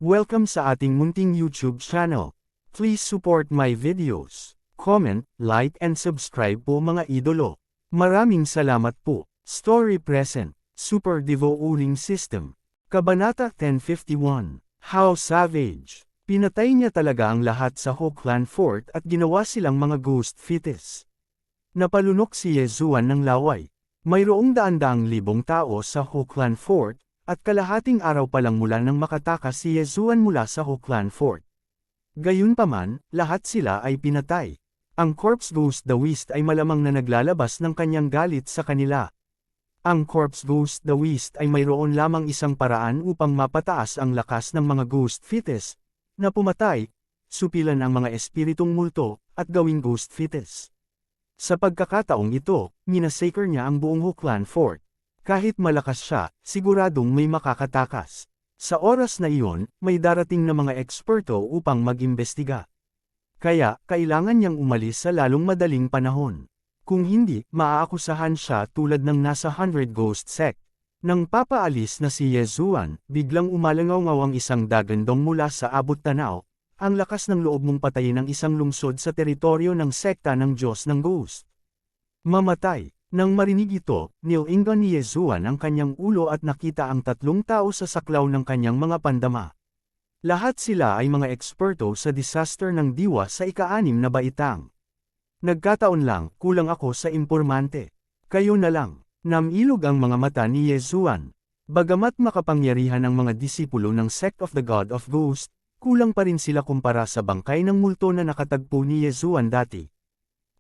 Welcome sa ating munting YouTube channel. Please support my videos. Comment, like and subscribe po mga idolo. Maraming salamat po. Story present. Super Devo Uling System. Kabanata 1051. How savage. Pinatay niya talaga ang lahat sa Hookland Fort at ginawa silang mga ghost fetus. Napalunok si Yezuan ng laway. Mayroong daan-daang libong tao sa Hookland Fort, at kalahating araw pa lang mula nang makatakas si Yezuan mula sa Hookland Fort. Gayunpaman, lahat sila ay pinatay. Ang Corpse Ghost Dawist ay malamang na naglalabas ng kanyang galit sa kanila. Ang Corpse Ghost Dawist ay mayroon lamang isang paraan upang mapataas ang lakas ng mga ghost fetus, na pumatay, supilan ang mga espiritong multo, at gawing ghost fetus. Sa pagkakataong ito, minasacre niya ang buong Hookland Fort. Kahit malakas siya, siguradong may makakatakas. Sa oras na iyon, may darating na mga eksperto upang mag-imbestiga. Kaya, kailangan niyang umalis sa lalong madaling panahon. Kung hindi, maaakusahan siya tulad ng nasa 100 Ghost Sect. Nang papaalis na si Yezuan, biglang umalangaw ang isang dagandong mula sa abot tanaw. Ang lakas ng loob mong patayin ang isang lungsod sa teritoryo ng sekta ng Diyos ng Ghost. Mamatay. Nang marinig ito, nilingan ni Yezuan ang kanyang ulo at nakita ang tatlong tao sa saklaw ng kanyang mga pandama. Lahat sila ay mga eksperto sa disaster ng diwa sa ika-6 na baitang. Nagkataon lang, kulang ako sa impormante. Kayo na lang. Namilog ang mga mata ni Yezuan. Bagamat makapangyarihan ang mga disipulo ng Sect of the God of Ghosts, kulang pa rin sila kumpara sa bangkay ng multo na nakatagpo ni Yezuan dati.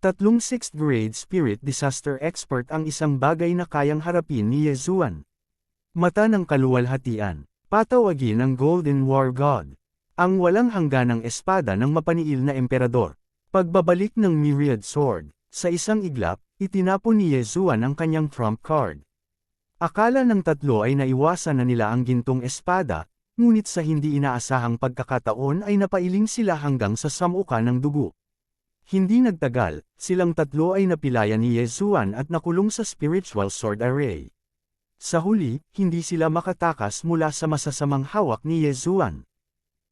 Tatlong 6th grade spirit disaster expert ang isang bagay na kayang harapin ni Yezuan. Mata ng kaluwalhatian. Patawagin ang Golden War God. Ang walang hangganang espada ng mapaniil na emperador. Pagbabalik ng Myriad Sword. Sa isang iglap, itinapon ni Yezuan ang kanyang trump card. Akala ng tatlo ay naiwasan na nila ang gintong espada, ngunit sa hindi inaasahang pagkakataon ay napailing sila hanggang sa samuka ng dugo. Hindi nagtagal, silang tatlo ay napilayan ni Yezuan at nakulong sa spiritual sword array. Sa huli, hindi sila makatakas mula sa masasamang hawak ni Yezuan.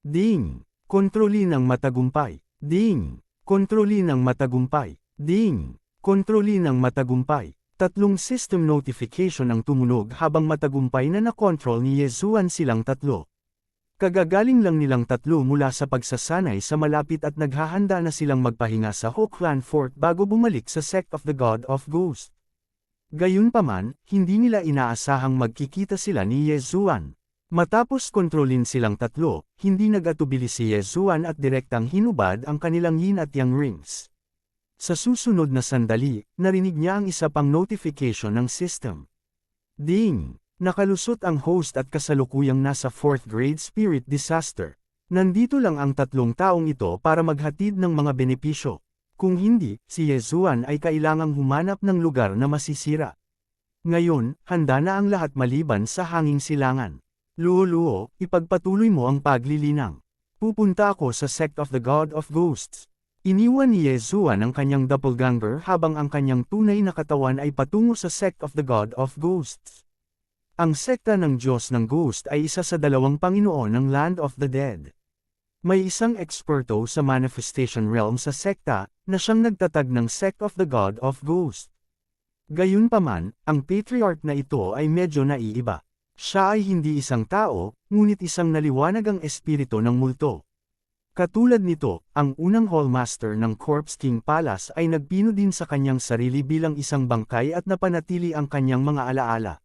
Ding! Kontroli ng matagumpay. Ding! Kontroli ng matagumpay. Ding! Kontroli ng matagumpay. Tatlong system notification ang tumunog habang matagumpay na nakontrol ni Yezuan silang tatlo. Kagagaling lang nilang tatlo mula sa pagsasanay sa malapit at naghahanda na silang magpahinga sa Hookland Fort bago bumalik sa Sect of the God of Ghosts. Gayunpaman, hindi nila inaasahang magkikita sila ni Yezuan. Matapos kontrolin silang tatlo, hindi nag-atubili si Yezuan at direktang hinubad ang kanilang yin at yang rings. Sa susunod na sandali, narinig niya ang isa pang notification ng system. Ding! Nakalusot ang host at kasalukuyang nasa 4th grade spirit disaster. Nandito lang ang tatlong taong ito para maghatid ng mga benepisyo. Kung hindi, si Yezuan ay kailangang humanap ng lugar na masisira. Ngayon, handa na ang lahat maliban sa hanging silangan. Luo-luo, ipagpatuloy mo ang paglilinang. Pupunta ako sa Sect of the God of Ghosts. Iniwan ni Yezuan ang kanyang doppelganger habang ang kanyang tunay na katawan ay patungo sa Sect of the God of Ghosts. Ang sekta ng Diyos ng Ghost ay isa sa dalawang Panginoon ng Land of the Dead. May isang eksperto sa manifestation realm sa sekta, na siyang nagtatag ng Sect of the God of Ghost. Gayunpaman, ang patriarch na ito ay medyo naiiba. Siya ay hindi isang tao, ngunit isang naliwanag ang espiritu ng multo. Katulad nito, ang unang Hallmaster ng Corpse King Palace ay nagpino din sa kanyang sarili bilang isang bangkay at napanatili ang kanyang mga alaala.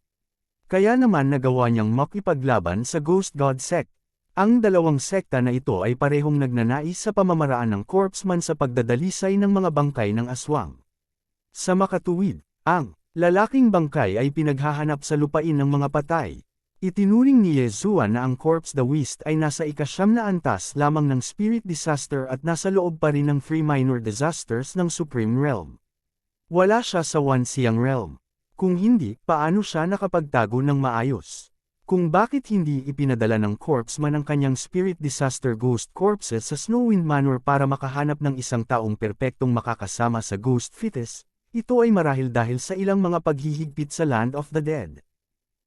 Kaya naman nagawa niyang makipaglaban sa Ghost God Sect. Ang dalawang sekta na ito ay parehong nagnanais sa pamamaraan ng corpseman sa pagdadalisay ng mga bangkay ng aswang. Sa makatuwid, ang lalaking bangkay ay pinaghahanap sa lupain ng mga patay. Itinuring ni Yezuan na ang Corpse Dawist ay nasa ika-9 na antas lamang ng spirit disaster at nasa loob pa rin ng 3 minor disasters ng Supreme Realm. Wala siya sa 1 Siang Realm. Kung hindi, paano siya nakapagtago ng maayos? Kung bakit hindi ipinadala ng corpseman ang kanyang spirit disaster ghost corpses sa Snowwind Manor para makahanap ng isang taong perpektong makakasama sa ghost fetus, ito ay marahil dahil sa ilang mga paghihigpit sa Land of the Dead.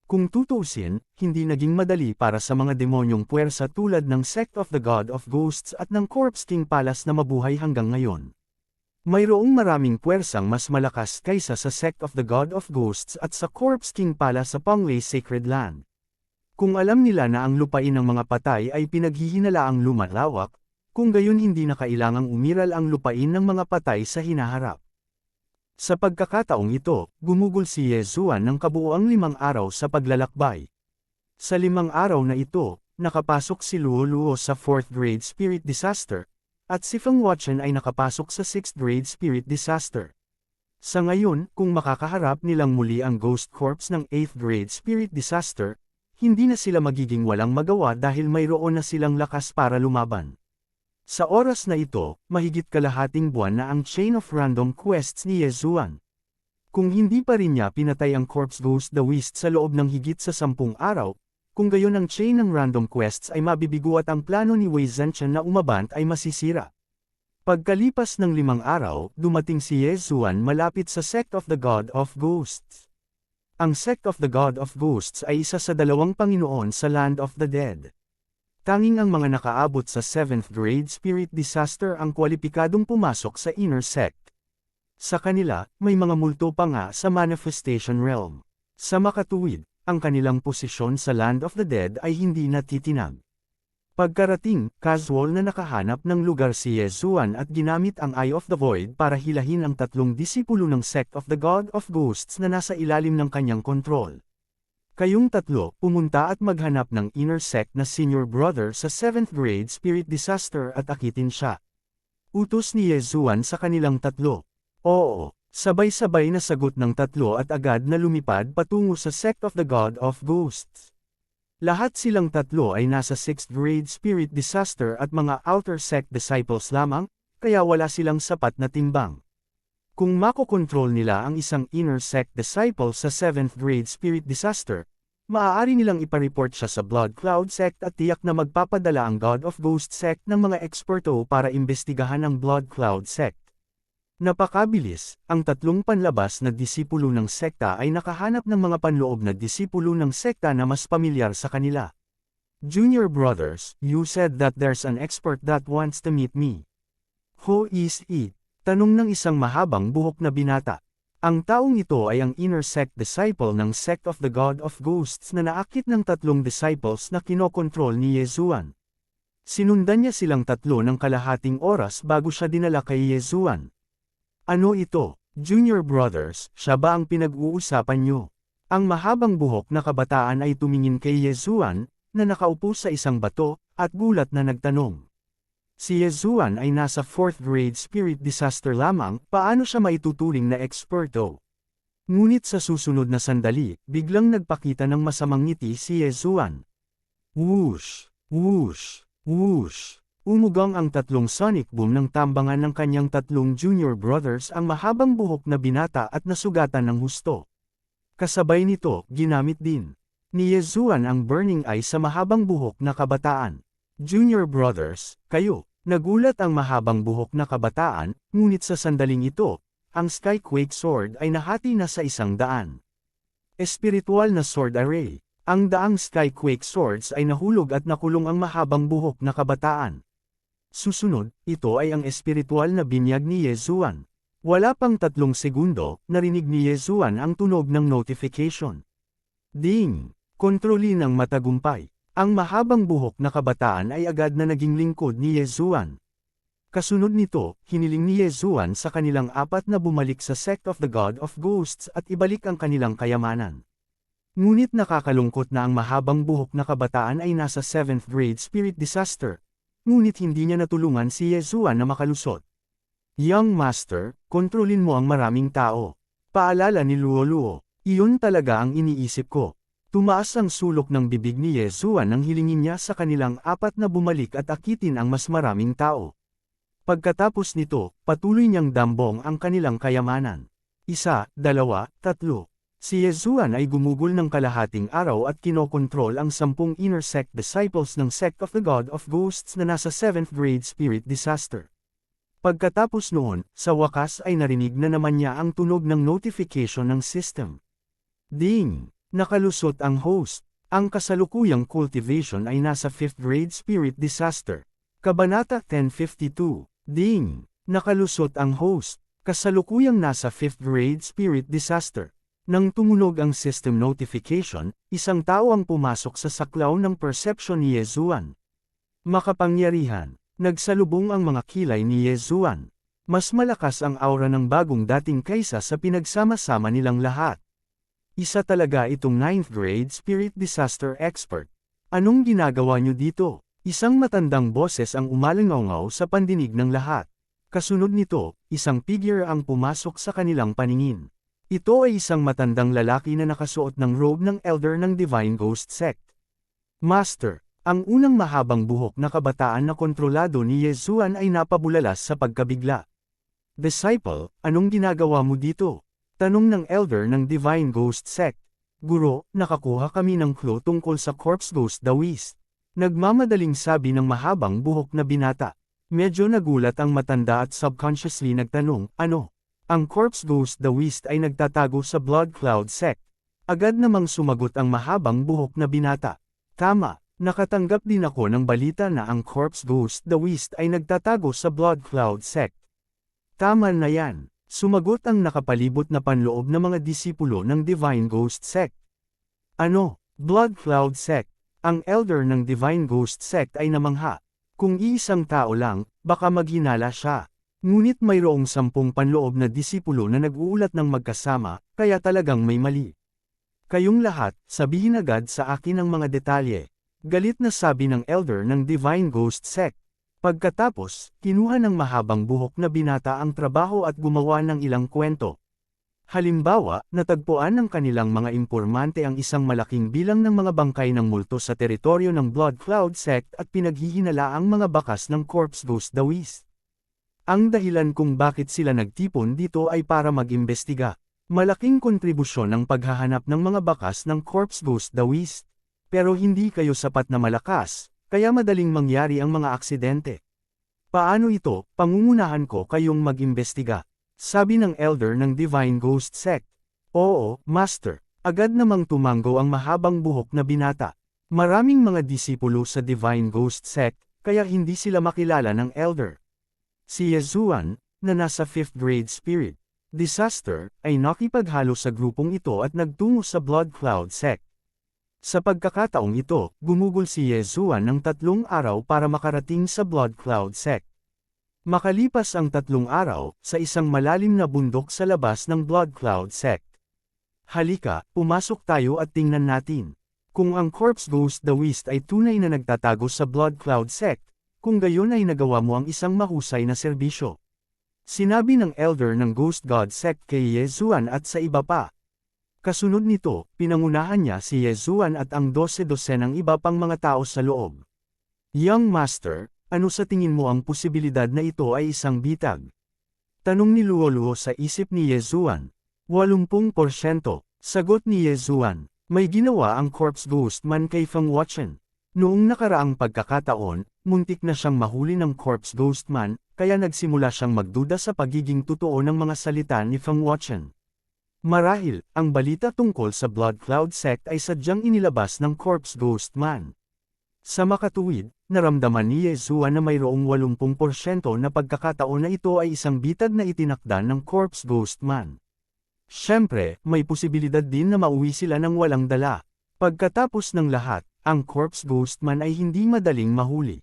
Kung tutuusin, hindi naging madali para sa mga demonyong puwersa tulad ng Sect of the God of Ghosts at ng Corpse King Palace na mabuhay hanggang ngayon. Mayroong maraming puwersang mas malakas kaysa sa Sect of the God of Ghosts at sa Corpse King Palace sa Panglay Sacred Land. Kung alam nila na ang lupain ng mga patay ay pinaghihinalaang lumalawak, kung gayon hindi na kailangang umiral ang lupain ng mga patay sa hinaharap. Sa pagkakataong ito, gumugol si Yezuan ng kabuuang 5 araw sa paglalakbay. Sa 5 araw na ito, nakapasok si Luo sa 4th grade spirit disaster, at si Feng Wuchen ay nakapasok sa 6th grade spirit disaster. Sa ngayon, kung makakaharap nilang muli ang Ghost Corps ng 8th grade spirit disaster, hindi na sila magiging walang magawa dahil mayroon na silang lakas para lumaban. Sa oras na ito, mahigit kalahating buwan na ang chain of random quests ni Yezuan. Kung hindi pa rin niya pinatay ang Corpse Ghost the Whist sa loob ng higit sa 10 araw, kung gayon ang chain ng random quests ay mabibigo at ang plano ni Wei Zhenchen na umabant ay masisira. Pagkalipas ng 5 araw, dumating si Yezuan malapit sa Sect of the God of Ghosts. Ang Sect of the God of Ghosts ay isa sa 2 Panginoon sa Land of the Dead. Tanging ang mga nakaabot sa 7th grade spirit disaster ang kwalipikadong pumasok sa inner sect. Sa kanila, may mga multo pa nga sa manifestation realm. Sa makatuwid, ang kanilang posisyon sa Land of the Dead ay hindi natitinag. Pagkarating, casual na nakahanap ng lugar si Yezuan at ginamit ang Eye of the Void para hilahin ang 3 disipulo ng Sect of the God of Ghosts na nasa ilalim ng kanyang kontrol. Kayong 3, pumunta at maghanap ng inner sect na senior brother sa 7th grade spirit disaster at akitin siya. Utos ni Yezuan sa kanilang 3. Oo, sabay-sabay na sagot ng 3 at agad na lumipad patungo sa Sect of the God of Ghosts. Lahat silang 3 ay nasa 6th grade spirit disaster at mga outer sect disciples lamang, kaya wala silang sapat na timbang. Kung makokontrol nila ang isang inner sect disciple sa 7th grade spirit disaster, maaari nilang ipareport siya sa Blood Cloud sect at tiyak na magpapadala ang God of Ghost sect ng mga eksperto para imbestigahan ang Blood Cloud sect. Napakabilis, ang 3 panlabas na disipulo ng sekta ay nakahanap ng mga panloob na disipulo ng sekta na mas pamilyar sa kanila. Junior brothers, you said that there's an expert that wants to meet me. Who is it? Tanong ng isang mahabang buhok na binata. Ang taong ito ay ang inner sect disciple ng Sect of the God of Ghosts na naakit ng 3 disciples na kinokontrol ni Yezuan. Sinundan niya silang 3 ng kalahating oras bago siya dinala kay Yezuan. Ano ito, Junior brothers, siya ba ang pinag-uusapan niyo? Ang mahabang buhok na kabataan ay tumingin kay Yezuan, na nakaupo sa isang bato, at gulat na nagtanong. Si Yezuan ay nasa 4th grade spirit disaster lamang, paano siya maituturing na eksperto? Ngunit sa susunod na sandali, biglang nagpakita ng masamang ngiti si Yezuan. Whoosh! Whoosh! Whoosh! Umugang ang 3 sonic boom ng tambangan ng kanyang 3 junior brothers ang mahabang buhok na binata at nasugatan ng husto. Kasabay nito, ginamit din ni Yezuan ang burning eye sa mahabang buhok na kabataan. Junior brothers, kayo, nagulat ang mahabang buhok na kabataan, ngunit sa sandaling ito, ang Skyquake Sword ay nahati na sa 100. Espiritual na sword array. Ang daang Skyquake Swords ay nahulog at nakulong ang mahabang buhok na kabataan. Susunod, ito ay ang espiritual na binyag ni Yezuan. Wala pang 3 segundo, narinig ni Yezuan ang tunog ng notification. Ding! Kontrolin ng matagumpay. Ang mahabang buhok na kabataan ay agad na naging lingkod ni Yezuan. Kasunod nito, hiniling ni Yezuan sa kanilang 4 na bumalik sa Sect of the God of Ghosts at ibalik ang kanilang kayamanan. Ngunit nakakalungkot na ang mahabang buhok na kabataan ay nasa 7th grade spirit disaster, ngunit hindi niya natulungan si Yezuan na makalusot. Young Master, kontrolin mo ang maraming tao. Paalala ni Luo. Iyon talaga ang iniisip ko. Tumaas ang sulok ng bibig ni Yezuan nang hilingin niya sa kanilang 4 na bumalik at akitin ang mas maraming tao. Pagkatapos nito, patuloy niyang dambong ang kanilang kayamanan. 1, 2, 3. Si Yezuan ay gumugol ng kalahating araw at kinokontrol ang 10 inner sect disciples ng Sect of the God of Ghosts na nasa 7th grade spirit disaster. Pagkatapos noon, sa wakas ay narinig na naman niya ang tunog ng notification ng system. Ding! Nakalusot ang host. Ang kasalukuyang cultivation ay nasa 5th grade spirit disaster. Kabanata 1052. Ding! Nakalusot ang host. Kasalukuyang nasa 5th grade spirit disaster. Nang tumunog ang system notification, isang tao ang pumasok sa saklaw ng perception ni Yezuan. Makapangyarihan. Nagsalubong ang mga kilay ni Yezuan. Mas malakas ang aura ng bagong dating kaysa sa pinagsama-sama nilang lahat. Isa talaga itong 9th grade spirit disaster expert. Anong ginagawa niyo dito? Isang matandang boses ang umalingaw sa pandinig ng lahat. Kasunod nito, isang figure ang pumasok sa kanilang paningin. Ito ay isang matandang lalaki na nakasuot ng robe ng elder ng Divine Ghost Sect. Master, ang unang mahabang buhok na kabataan na kontrolado ni Yezuan ay napabulalas sa pagkabigla. Disciple, anong ginagawa mo dito? Tanong ng elder ng Divine Ghost Sect. Guro, nakakuha kami ng clue tungkol sa Corpse Ghost Dawist. Nagmamadaling sabi ng mahabang buhok na binata. Medyo nagulat ang matanda at subconsciously nagtanong, ano? Ang Corpse Ghost Dawist ay nagtatago sa Blood Cloud Sect. Agad namang sumagot ang mahabang buhok na binata. Tama, nakatanggap din ako ng balita na ang Corpse Ghost Dawist ay nagtatago sa Blood Cloud Sect. Tama na yan. Sumagot ang nakapalibot na panloob na mga disipulo ng Divine Ghost Sect. Ano? Blood Cloud Sect. Ang elder ng Divine Ghost Sect ay namangha. Kung iisang tao lang, baka maghinala siya. Ngunit mayroong 10 panloob na disipulo na nag-uulat ng magkasama, kaya talagang may mali. Kayong lahat, sabihin agad sa akin ang mga detalye. Galit na sabi ng elder ng Divine Ghost Sect. Pagkatapos, kinuha ng mahabang buhok na binata ang trabaho at gumawa ng ilang kwento. Halimbawa, natagpuan ng kanilang mga impormante ang isang malaking bilang ng mga bangkay ng multo sa teritoryo ng Blood Cloud Sect at pinaghihinala ang mga bakas ng Corpse Ghost Dawist. Ang dahilan kung bakit sila nagtipon dito ay para mag-imbestiga. Malaking kontribusyon ang paghahanap ng mga bakas ng Corpse Ghost Dawist. Pero hindi kayo sapat na malakas, kaya madaling mangyari ang mga aksidente. Paano ito? Pangungunahan ko kayong mag-imbestiga. Sabi ng elder ng Divine Ghost Sect. Oo, Master. Agad namang tumanggo ang mahabang buhok na binata. Maraming mga disipulo sa Divine Ghost Sect, kaya hindi sila makilala ng elder. Si Yezuan, na nasa 5th grade spirit disaster, ay nakipaghalo sa grupong ito at nagtungo sa Blood Cloud Sect. Sa pagkakataong ito, gumugol si Yezuan ng 3 araw para makarating sa Blood Cloud Sect. Makalipas ang 3 araw, sa isang malalim na bundok sa labas ng Blood Cloud Sect. Halika, pumasok tayo at tingnan natin. Kung ang Corpse Ghost Dawist ay tunay na nagtatago sa Blood Cloud Sect, kung gayon ay nagawa mo ang isang mahusay na serbisyo. Sinabi ng elder ng Ghost God Sect kay Yezuan at sa iba pa. Kasunod nito, pinangunahan niya si Yezuan at ang 12 ng iba pang mga tao sa loob. Young Master, ano sa tingin mo ang posibilidad na ito ay isang bitag? Tanong ni Luo sa isip ni Yezuan. 80%, sagot ni Yezuan. May ginawa ang Corpse Ghost man kay Feng Wuchen. Noong nakaraang pagkakataon, muntik na siyang mahuli ng Corpse Ghost man, kaya nagsimula siyang magduda sa pagiging totoo ng mga salita ni Feng Wuchen. Marahil, ang balita tungkol sa Blood Cloud Sect ay sadyang inilabas ng Corpse Ghost Man. Sa makatuwid, naramdaman ni Yezuan na mayroong 80% na pagkakataon na ito ay isang bitag na itinakda ng Corpse Ghost Man. Siyempre, may posibilidad din na mauwi sila ng walang dala. Pagkatapos ng lahat, ang Corpse Ghost Man ay hindi madaling mahuli.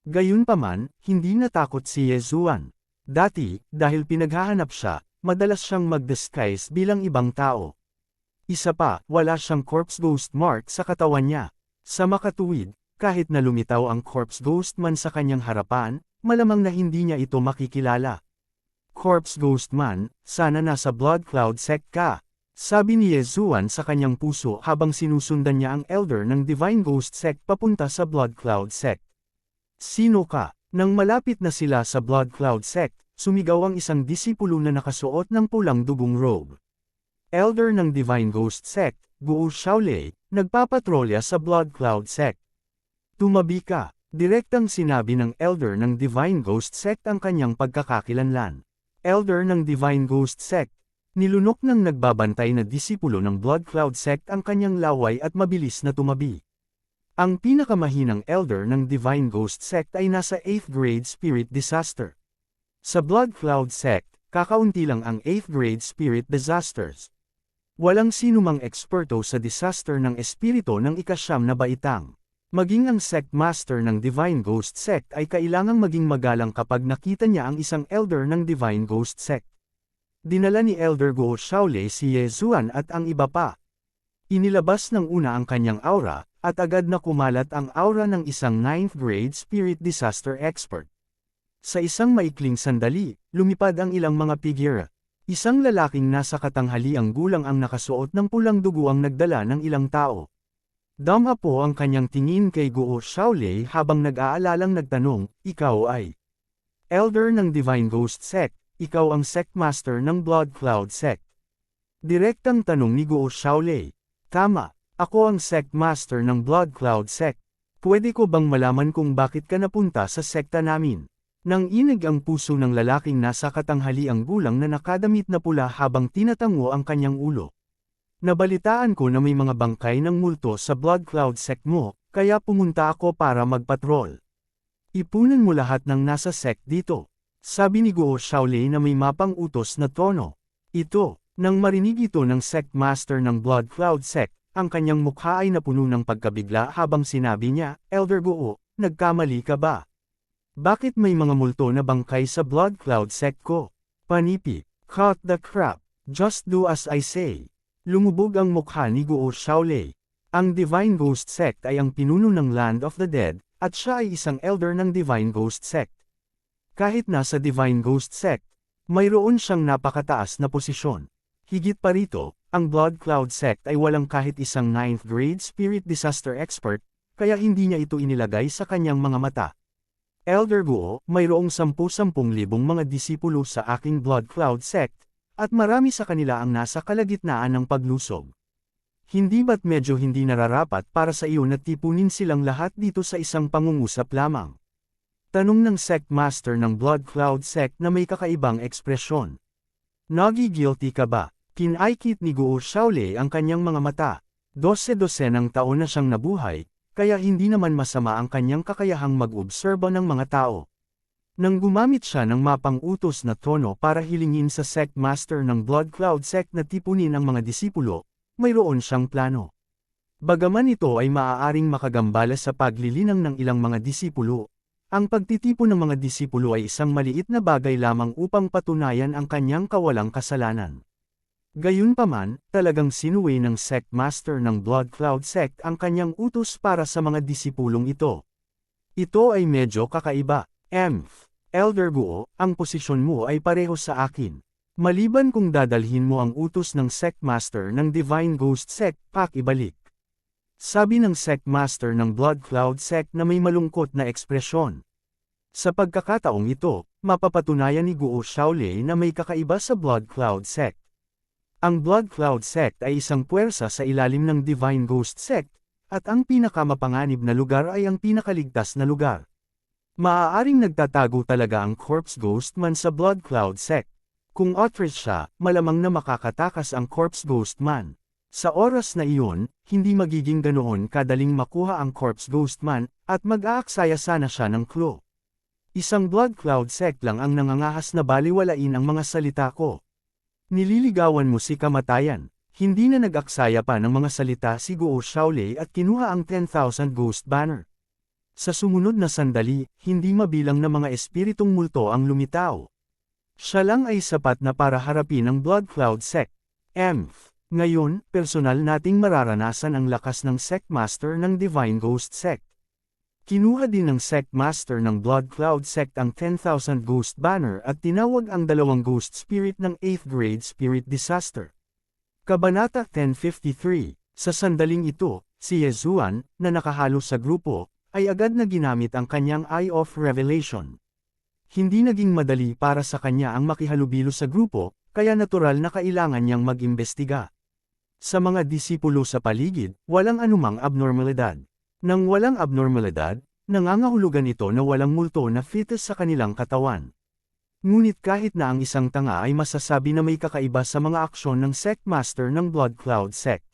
Gayunpaman, hindi natakot si Yezuan. Dati, dahil pinaghahanap siya, madalas siyang mag-disguise bilang ibang tao. Isa pa, wala siyang Corpse Ghost mark sa katawan niya. Sa makatuwid, kahit na lumitaw ang Corpse Ghost Man sa kanyang harapan, malamang na hindi niya ito makikilala. Corpse Ghost Man, sana nasa Blood Cloud Sect ka. Sabi ni Yezuan sa kanyang puso habang sinusundan niya ang elder ng Divine Ghost Sect papunta sa Blood Cloud Sect. Sino ka? Nang malapit na sila sa Blood Cloud Sect, sumigaw ang isang disipulo na nakasuot ng pulang dugong robe. Elder ng Divine Ghost Sect, Guo Shaolei, nagpapatrolya sa Blood Cloud Sect. Tumabi ka, direktang sinabi ng elder ng Divine Ghost Sect ang kanyang pagkakakilanlan. Elder ng Divine Ghost Sect, Nilunok ng nagbabantay na disipulo ng Blood Cloud Sect ang kanyang laway at mabilis na tumabi. Ang pinakamahinang elder ng Divine Ghost Sect ay nasa 8th grade Spirit Disaster. Sa Blood Cloud Sect, kakaunti lang ang 8th grade Spirit Disasters. Walang sinumang eksperto sa disaster ng espirito ng ika-9 na baitang. Maging ang Sect Master ng Divine Ghost Sect ay kailangang maging magalang kapag nakita niya ang isang elder ng Divine Ghost Sect. Dinala ni Elder Guo Shaolei si Yezuan at ang iba pa. Inilabas ng una ang kanyang aura, at agad na kumalat ang aura ng isang 9th grade Spirit Disaster Expert. Sa isang maikling sandali, lumipad ang ilang mga figure. Isang lalaking nasa katanghaliang gulang ang nakasuot ng pulang dugo ang nagdala ng ilang tao. Dama po ang kanyang tingin kay Guo Shaolei habang nag-aalalang nagtanong, "Ikaw ay Elder ng Divine Ghost Sect, ikaw ang Sect Master ng Blood Cloud Sect?" Direktang tanong ni Guo Shaolei. "Tama. Ako ang Sect Master ng Blood Cloud Sect. Pwede ko bang malaman kung bakit ka napunta sa sekta namin?" Nang inig ang puso ng lalaking nasa katanghaliang gulang na nakadamit na pula habang tinatango ang kanyang ulo. "Nabalitaan ko na may mga bangkay ng multo sa Blood Cloud Sect mo, kaya pumunta ako para magpatrol. Ipunan mo lahat ng nasa sect dito," sabi ni Guo Shaolei na may mapang utos na tono. Nang marinig ito ng Sect Master ng Blood Cloud Sect, ang kanyang mukha ay napuno ng pagkabigla habang sinabi niya, "Elder Guo, nagkamali ka ba? Bakit may mga multo na bangkay sa Blood Cloud Sect ko? Panipi, cut the crap, just do as I say." Lumubog ang mukha ni Guo Shaolei. Ang Divine Ghost Sect ay ang pinuno ng Land of the Dead, at siya ay isang elder ng Divine Ghost Sect. Kahit nasa Divine Ghost Sect, mayroon siyang napakataas na posisyon. Higit pa rito, ang Blood Cloud Sect ay walang kahit isang 9th grade Spirit Disaster Expert, kaya hindi niya ito inilagay sa kanyang mga mata. "Elder Guo, mayroong 10,000 mga disipulo sa aking Blood Cloud Sect, at marami sa kanila ang nasa kalagitnaan ng paglusog. Hindi ba't medyo hindi nararapat para sa iyo na tipunin silang lahat dito sa isang pangungusap lamang?" Tanong ng Sect Master ng Blood Cloud Sect na may kakaibang ekspresyon. "Nagi-guilty ka ba?" Kinaikit ni Guo Shaolei ang kanyang mga mata. 12-12 taon na siyang nabuhay, kaya hindi naman masama ang kanyang kakayahang mag-obserba ng mga tao. Nang gumamit siya ng mapang utos na tono para hilingin sa Sect Master ng Blood Cloud Sect na tipunin ang mga disipulo, mayroon siyang plano. Bagaman ito ay maaaring makagambala sa paglilinang ng ilang mga disipulo, ang pagtitipon ng mga disipulo ay isang maliit na bagay lamang upang patunayan ang kanyang kawalang kasalanan. Gayunpaman, talagang sinuwi ng Sect Master ng Blood Cloud Sect ang kanyang utos para sa mga disipulong ito. Ito ay medyo kakaiba. Elder Guo, ang posisyon mo ay pareho sa akin. Maliban kung dadalhin mo ang utos ng Sect Master ng Divine Ghost Sect, pakibalik. Sabi ng Sect Master ng Blood Cloud Sect na may malungkot na ekspresyon. Sa pagkakataong ito, mapapatunayan ni Guo Shaolei na may kakaiba sa Blood Cloud Sect. Ang Blood Cloud Sect ay isang puwersa sa ilalim ng Divine Ghost Sect, at ang pinakamapanganib na lugar ay ang pinakaligtas na lugar. Maaaring nagtatago talaga ang Corpse Ghost Man sa Blood Cloud Sect. Kung Authoress siya, malamang na makakatakas ang Corpse Ghost Man. Sa oras na iyon, hindi magiging ganoon kadaling makuha ang Corpse Ghost Man, at mag-aaksaya sana siya ng clue. Isang Blood Cloud Sect lang ang nangangahas na baliwalain ang mga salita ko. Nililigawan mo si kamatayan. Hindi na nag-aksaya pa ng mga salita si Guo Shaolei at kinuha ang 10,000 Ghost Banner. Sa sumunod na sandali, hindi mabilang na mga espiritong multo ang lumitaw. Siya lang ay sapat na para harapin ang Blood Cloud Sect. Ngayon, personal nating mararanasan ang lakas ng Sect Master ng Divine Ghost Sect. Kinuha din ng Sect Master ng Blood Cloud Sect ang 10,000 Ghost Banner at tinawag ang 2 Ghost Spirit ng 8th grade Spirit Disaster. Kabanata 1053. Sa sandaling ito, si Yezuan, na nakahalo sa grupo, ay agad na ginamit ang kanyang Eye of Revelation. Hindi naging madali para sa kanya ang makihalubilo sa grupo, kaya natural na kailangan niyang mag-imbestiga. Sa mga disipulo sa paligid, walang anumang abnormalidad. Nang walang abnormalidad, nangangahulugan ito na walang multo na fetus sa kanilang katawan. Ngunit kahit na ang isang tanga ay masasabi na may kakaiba sa mga aksyon ng Sect Master ng Blood Cloud Sect.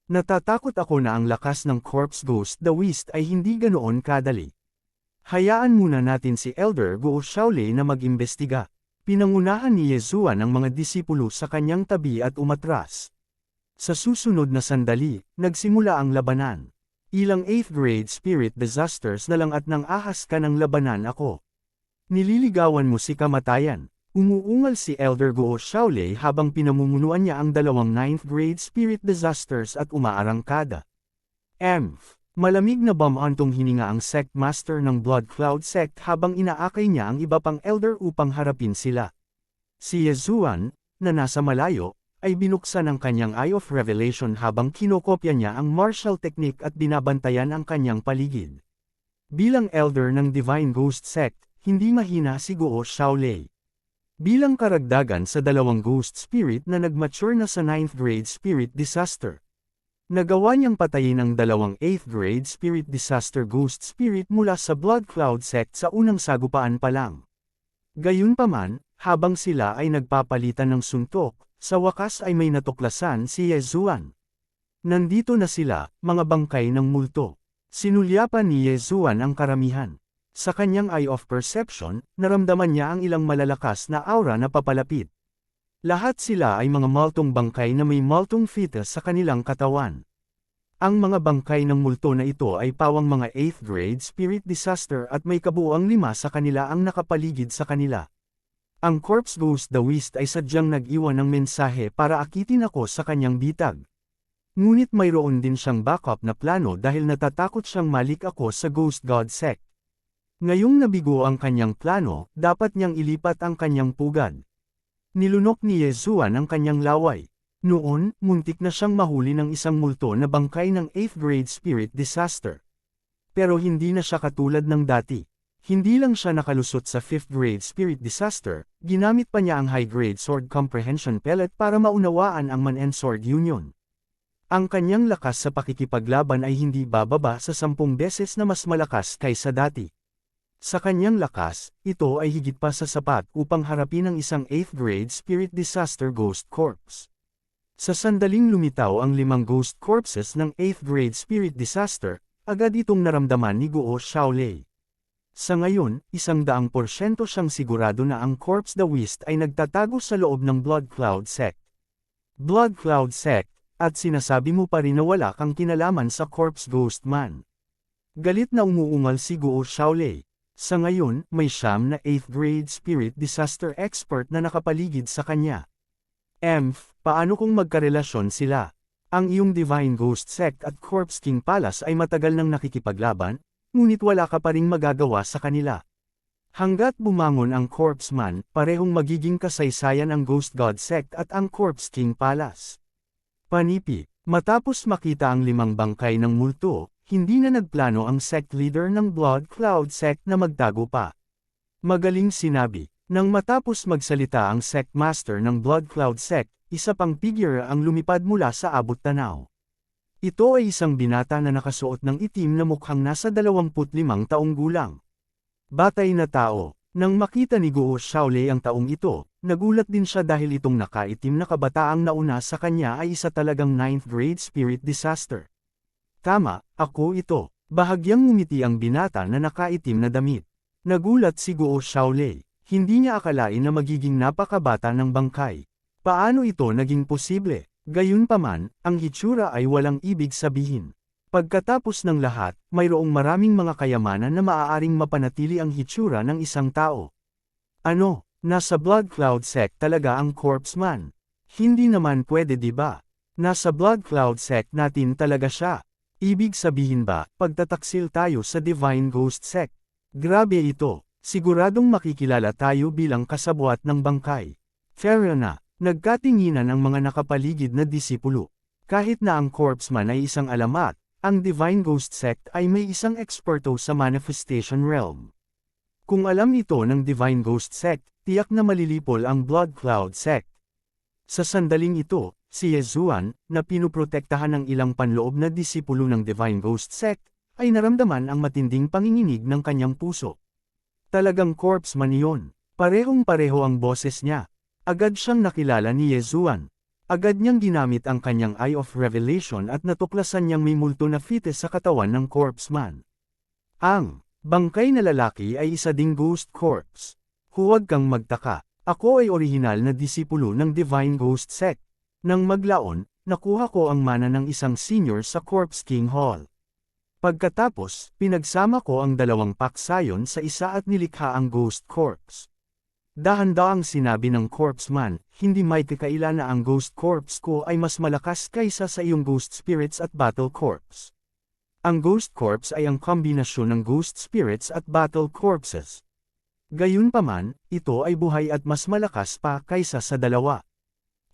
Natatakot ako na ang lakas ng Corpse Ghost the West ay hindi ganoon kadali. Hayaan muna natin si Elder Guo Shaolei na mag-imbestiga. Pinangunahan ni Yezuan ang mga disipulo sa kanyang tabi at umatras. Sa susunod na sandali, nagsimula ang labanan. Ilang 8th grade spirit disasters na lang at nang ahas ka ng labanan ako. Nililigawan mo si kamatayan. Umuungal si Elder Guo Shaolei habang pinamumunuan niya ang dalawang 9th grade spirit disasters at umaarangkada. Malamig na bamantong hininga ang Sect Master ng Blood Cloud Sect habang inaakay niya ang iba pang Elder upang harapin sila. Si Yezuan, na nasa malayo, ay binuksan ang kanyang Eye of Revelation habang kinokopya niya ang martial technique at binabantayan ang kanyang paligid. Bilang Elder ng Divine Ghost Sect, hindi mahina si Guo Shaolei. Bilang karagdagan sa dalawang Ghost Spirit na nagmature na sa 9th grade Spirit Disaster. Nagawa niyang patayin ang dalawang 8th grade Spirit Disaster Ghost Spirit mula sa Blood Cloud Sect sa unang sagupaan pa lang. Gayunpaman, habang sila ay nagpapalitan ng suntok, sa wakas ay may natuklasan si Yezuan. Nandito na sila, mga bangkay ng multo. Sinulyapan ni Yezuan ang karamihan. Sa kanyang Eye of Perception, naramdaman niya ang ilang malalakas na aura na papalapit. Lahat sila ay mga multong bangkay na may multong fetus sa kanilang katawan. Ang mga bangkay ng multo na ito ay pawang mga 8th grade Spirit Disaster at may kabuuang 5 sa kanila ang nakapaligid sa kanila. Ang Corpse Ghost the West ay sadyang nag-iwan ng mensahe para akitin ako sa kanyang bitag. Ngunit mayroon din siyang backup na plano dahil natatakot siyang malik ako sa Ghost God Sect. Ngayong nabigo ang kanyang plano, dapat niyang ilipat ang kanyang pugad. Nilunok ni Yezuan ang kanyang laway. Noon, muntik na siyang mahuli ng isang multo na bangkay ng 8th grade Spirit Disaster. Pero hindi na siya katulad ng dati. Hindi lang siya nakalusot sa 5th grade Spirit Disaster, ginamit pa niya ang High Grade Sword Comprehension Pellet para maunawaan ang Man and Sword Union. Ang kanyang lakas sa pakikipaglaban ay hindi bababa sa 10 beses na mas malakas kaysa dati. Sa kanyang lakas, ito ay higit pa sa sapat upang harapin ang isang 8th grade Spirit Disaster Ghost Corpse. Sa sandaling lumitaw ang 5 Ghost Corpses ng 8th grade Spirit Disaster, agad itong naramdaman ni Guo Shaolei. Sa ngayon, 100% siyang sigurado na ang Corpse the West ay nagtatago sa loob ng Blood Cloud Sect. Blood Cloud Sect, at sinasabi mo pa rin na wala kang kinalaman sa Corpse Ghost Man. Galit na umuungal si Guo Shaolei. Sa ngayon, may 9 na 8th grade Spirit Disaster Expert na nakapaligid sa kanya. Paano kung magkarelasyon sila? Ang iyong Divine Ghost Sect at Corpse King Palace ay matagal nang nakikipaglaban, ngunit wala ka pa ring magagawa sa kanila. Hanggat bumangon ang Corpse Man, parehong magiging kasaysayan ang Ghost God Sect at ang Corpse King Palace. Panipi, matapos makita ang 5 bangkay ng multo, hindi na nagplano ang sect leader ng Blood Cloud Sect na magtago pa. Magaling sinabi, nang matapos magsalita ang sect master ng Blood Cloud Sect, isa pang figure ang lumipad mula sa abot tanaw. Ito ay isang binata na nakasuot ng itim na mukhang nasa 25 taong gulang. Batay na tao, nang makita ni Guo Shaolei ang taong ito, nagulat din siya dahil itong nakaitim na kabataang nauna sa kanya ay isa talagang 9th grade Spirit Disaster. Tama, ako ito. Bahagyang ngumiti ang binata na nakaitim na damit. Nagulat si Guo Shaolei. Hindi niya akalain na magiging napakabata ng bangkay. Paano ito naging posible? Gayunpaman, ang hitsura ay walang ibig sabihin. Pagkatapos ng lahat, mayroong maraming mga kayamanan na maaaring mapanatili ang hitsura ng isang tao. Ano, nasa Blood Cloud Sect talaga ang Corpse Man? Hindi naman pwede, di ba? Nasa Blood Cloud Sect natin talaga siya. Ibig sabihin ba, pagtataksil tayo sa Divine Ghost Sect? Grabe ito, siguradong makikilala tayo bilang kasabwat ng bangkay. Fair na, nagkatinginan ang mga nakapaligid na disipulo. Kahit na ang Corpse Man ay isang alamat, ang Divine Ghost Sect ay may isang eksperto sa Manifestation Realm. Kung alam ito ng Divine Ghost Sect, tiyak na malilipol ang Blood Cloud Sect. Sa sandaling ito, si Yezuan, na pinuprotektahan ng ilang panloob na disipulo ng Divine Ghost Sect, ay naramdaman ang matinding panginginig ng kanyang puso. Talagang Corpse Man iyon. Parehong-pareho ang boses niya. Agad siyang nakilala ni Yezuan. Agad niyang ginamit ang kanyang Eye of Revelation at natuklasan niyang may multo na fetus sa katawan ng corpseman. Ang bangkay na lalaki ay isa ding ghost corpse. Huwag kang magtaka. Ako ay orihinal na disipulo ng Divine Ghost Sect. Nang maglaon, nakuha ko ang mana ng isang senior sa Corpse King Hall. Pagkatapos, pinagsama ko ang dalawang paksayon sa isa at nilikha ang ghost corpse. Dahan-daang sinabi ng corpseman, hindi may kakaila na ang ghost corpse ko ay mas malakas kaysa sa iyong ghost spirits at battle corpse. Ang ghost corpse ay ang kombinasyon ng ghost spirits at battle corpses. Gayunpaman, ito ay buhay at mas malakas pa kaysa sa dalawa.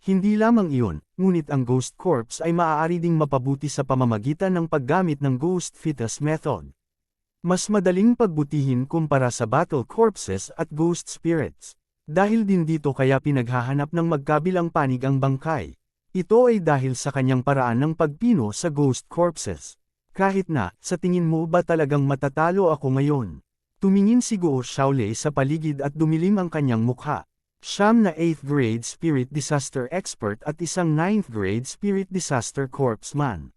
Hindi lamang iyon, ngunit ang ghost corpse ay maaari ding mapabuti sa pamamagitan ng paggamit ng ghost fetus method. Mas madaling pagbutihin kumpara sa battle corpses at ghost spirits. Dahil din dito kaya pinaghahanap ng magkabilang panig ang bangkay. Ito ay dahil sa kanyang paraan ng pagpino sa ghost corpses. Kahit na, sa tingin mo ba talagang matatalo ako ngayon? Tumingin si Guo Shaolei sa paligid at dumilim ang kanyang mukha. Siyam na 8th grade spirit disaster expert at isang 9th grade spirit disaster corpseman.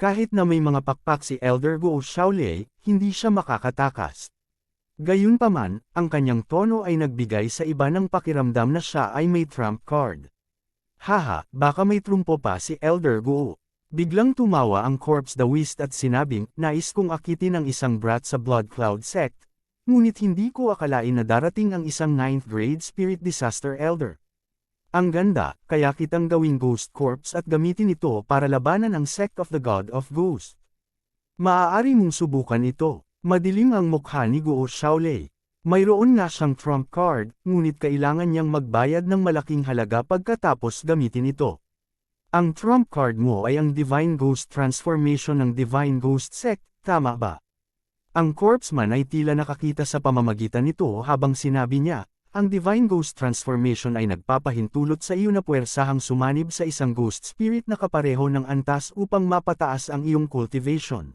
Kahit na may mga pakpak si Elder Guo Shaolei, hindi siya makakatakas. Gayunpaman, ang kanyang tono ay nagbigay sa iba ng pakiramdam na siya ay may trump card. Haha, baka may trumpo pa si Elder Guo. Biglang tumawa ang Corpse Daoist at sinabing, nais kong akitin ang isang brat sa Blood Cloud Sect, ngunit hindi ko akalain na darating ang isang 9th grade spirit disaster elder. Ang ganda, kaya kitang gawing ghost corpse at gamitin ito para labanan ang Sect of the God of Ghost. Maaari mong subukan ito. Madilim ang mukha ni Guo Shaolei. Mayroon nga siyang trump card, ngunit kailangan niyang magbayad ng malaking halaga pagkatapos gamitin ito. Ang trump card mo ay ang Divine Ghost Transformation ng Divine Ghost Sect, tama ba? Ang corpseman ay tila nakakita sa pamamagitan nito habang sinabi niya, ang Divine Ghost Transformation ay nagpapahintulot sa iyo na puwersahang sumanib sa isang ghost spirit na kapareho ng antas upang mapataas ang iyong cultivation.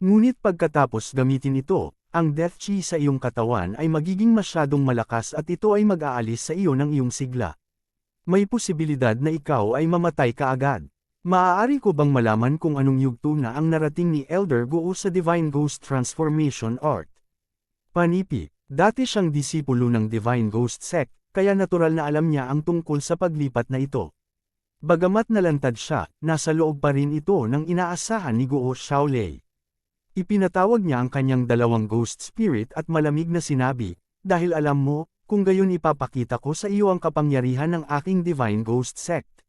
Ngunit pagkatapos gamitin ito, ang Death Chi sa iyong katawan ay magiging masyadong malakas at ito ay mag-aalis sa iyo ng iyong sigla. May posibilidad na ikaw ay mamatay kaagad. Maaari ko bang malaman kung anong yugto na ang narating ni Elder Guo sa Divine Ghost Transformation Art? Panipi. Dati siyang disipulo ng Divine Ghost Sect, kaya natural na alam niya ang tungkol sa paglipat na ito. Bagamat nalantad siya, nasa loob pa rin ito ng inaasahan ni Guo Shaolei. Ipinatawag niya ang kanyang dalawang ghost spirit at malamig na sinabi, dahil alam mo, kung gayon ipapakita ko sa iyo ang kapangyarihan ng aking Divine Ghost Sect.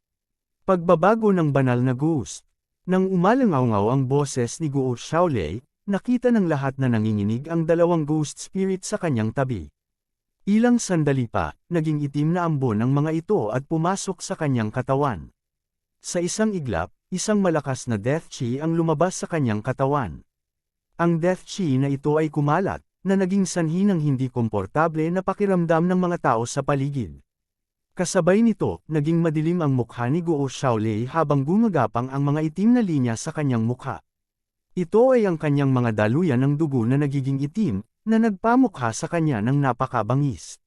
Pagbabago ng banal na ghost. Nang umalangaw ang boses ni Guo Shaolei, nakita ng lahat na nanginginig ang dalawang ghost spirit sa kanyang tabi. Ilang sandali pa, naging itim na ambon ang mga ito at pumasok sa kanyang katawan. Sa isang iglap, isang malakas na Death Chi ang lumabas sa kanyang katawan. Ang Death Chi na ito ay kumalat, na naging sanhi ng hindi komportable na pakiramdam ng mga tao sa paligid. Kasabay nito, naging madilim ang mukha ni Guo Shaolei habang gumagapang ang mga itim na linya sa kanyang mukha. Ito ay ang kanyang mga daluyan ng dugo na nagiging itim, na nagpamukha sa kanya ng napakabangis.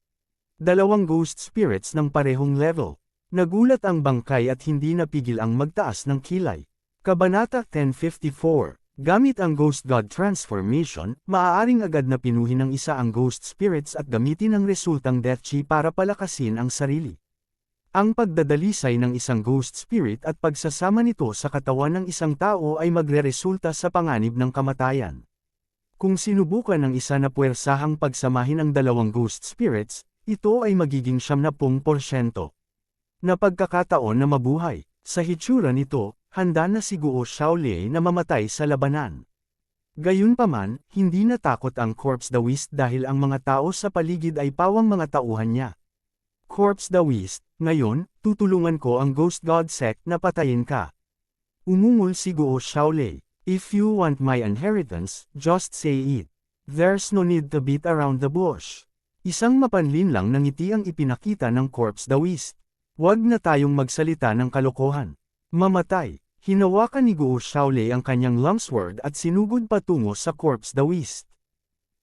Dalawang ghost spirits ng parehong level. Nagulat ang bangkay at hindi napigil ang magtaas ng kilay. Kabanata 1054. Gamit ang Ghost God Transformation, maaaring agad na pinuhin ng isa ang ghost spirits at gamitin ang resultang Death Chi para palakasin ang sarili. Ang pagdadalisay ng isang ghost spirit at pagsasama nito sa katawan ng isang tao ay magreresulta sa panganib ng kamatayan. Kung sinubukan ng isa na puwersahang pagsamahin ang dalawang ghost spirits, ito ay magiging 70% na pagkakataon na mabuhay. Sa hitsura nito, handa na si Guo Shaolei na mamatay sa labanan. Gayunpaman, hindi natakot ang Corpse Daoist dahil ang mga tao sa paligid ay pawang mga tauhan niya. Corpse Daoist, ngayon, tutulungan ko ang Ghost God Sect na patayin ka. Umungol si Guo Shaolei. If you want my inheritance, just say it. There's no need to beat around the bush. Isang mapanlin lang ng ngiti ang ipinakita ng Corpse Daoist. Huwag na tayong magsalita ng kalokohan. Mamatay. Hinawakan ni Guo Shaolei ang kanyang longsword at sinugod patungo sa Corpse Daoist.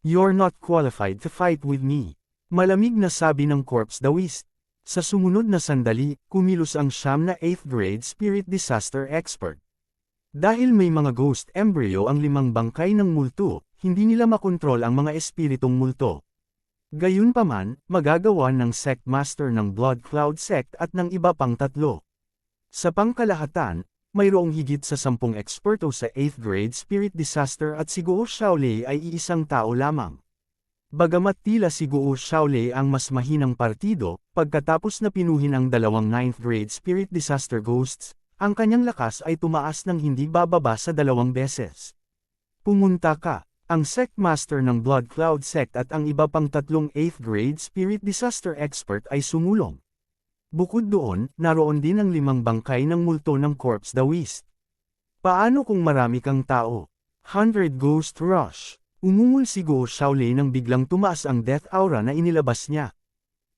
You're not qualified to fight with me. Malamig na sabi ng corpse dawist. Sa sumunod na sandali, kumilos ang siyam na 8th grade spirit disaster expert. Dahil may mga ghost embryo ang 5 bangkay ng multo, hindi nila makontrol ang mga espiritong multo. Gayunpaman, magagawa ng sect master ng Blood Cloud sect at ng iba pang 3. Sa pangkalahatan, mayroong higit sa 10 eksperto sa 8th grade spirit disaster at si Guo Shaolei ay iisang tao lamang. Bagamat tila si Guo Shaolei ang mas mahinang partido, pagkatapos na pinuhin ang 2 9th grade spirit disaster ghosts, ang kanyang lakas ay tumaas ng hindi bababa sa 2 beses. Pumunta ka, ang sect master ng Blood Cloud sect at ang iba pang 3 8th grade spirit disaster expert ay sumulong. Bukod doon, naroon din ang 5 bangkay ng multo ng corpse dawist. Paano kung marami kang tao? 100 ghost rush. Umungol si Guo Shaolei nang biglang tumaas ang death aura na inilabas niya.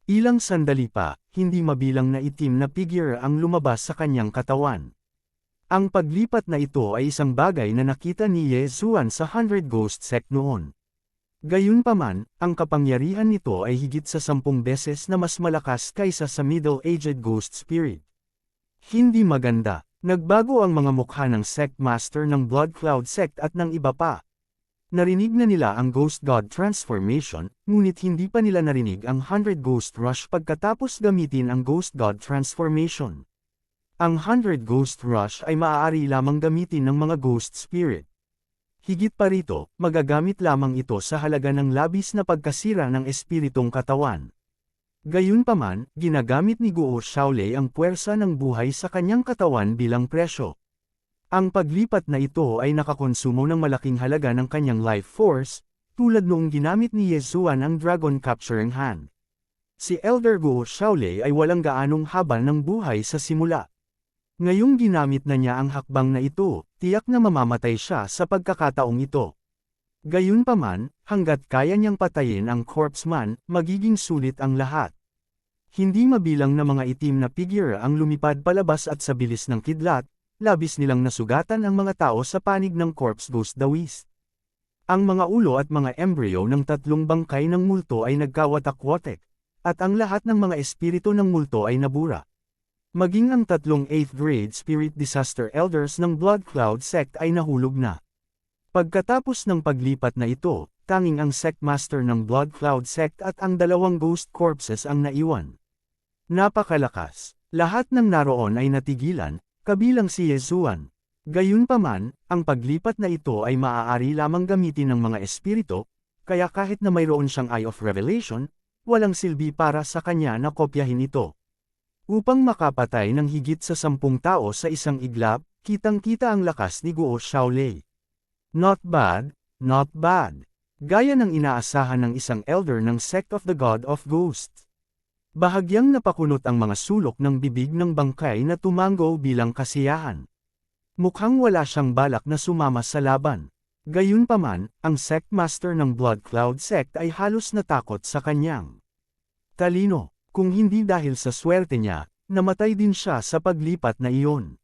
Ilang sandali pa, hindi mabilang na itim na figure ang lumabas sa kanyang katawan. Ang paglipat na ito ay isang bagay na nakita ni Ye Zuan sa 100 Ghost Sect noon. Gayunpaman, ang kapangyarihan nito ay higit sa 10 beses na mas malakas kaysa sa middle-aged ghost spirit. Hindi maganda, nagbago ang mga mukha ng sect master ng Blood Cloud sect at ng iba pa. Narinig na nila ang Ghost God Transformation, ngunit hindi pa nila narinig ang 100 Ghost Rush pagkatapos gamitin ang Ghost God Transformation. Ang 100 Ghost Rush ay maaari lamang gamitin ng mga Ghost Spirit. Higit pa rito, magagamit lamang ito sa halaga ng labis na pagkasira ng espiritong katawan. Gayunpaman, ginagamit ni Guo Shaolei ang puwersa ng buhay sa kanyang katawan bilang presyo. Ang paglipat na ito ay nakakonsumo ng malaking halaga ng kanyang life force, tulad noong ginamit ni Ye Zuan ang Dragon Capturing Hand. Si Elder Guo Shaolei ay walang gaanong haba ng buhay sa simula. Ngayong ginamit na niya ang hakbang na ito, tiyak na mamamatay siya sa pagkakataong ito. Gayunpaman, hanggat kaya niyang patayin ang corpseman, magiging sulit ang lahat. Hindi mabilang na mga itim na figure ang lumipad palabas at sa bilis ng kidlat, labis nilang nasugatan ang mga tao sa panig ng corpse ghost dawist. Ang mga ulo at mga embryo ng 3 bangkay ng multo ay nagkawatak-watek, at ang lahat ng mga espiritu ng multo ay nabura. Maging ang 3 8th grade spirit disaster elders ng Blood Cloud sect ay nahulog na. Pagkatapos ng paglipat na ito, tanging ang sect master ng Blood Cloud sect at ang 2 ghost corpses ang naiwan. Napakalakas. Lahat ng naroon ay natigilan, kabilang si Ye Zuan. Gayunpaman, ang paglipat na ito ay maaari lamang gamitin ng mga espiritu, kaya kahit na mayroon siyang Eye of Revelation, walang silbi para sa kanya na kopyahin ito. Upang makapatay ng higit sa 10 tao sa isang iglap, kitang-kita ang lakas ni Guo Shaolei. Not bad, not bad. Gaya ng inaasahan ng isang elder ng Sect of the God of Ghosts. Bahagyang napakunot ang mga sulok ng bibig ng bangkay na tumango bilang kasiyahan. Mukhang wala siyang balak na sumama sa laban. Gayunpaman, ang sect master ng Blood Cloud sect ay halos natakot sa kanyang talino. Kung hindi dahil sa swerte niya, namatay din siya sa paglipat na iyon.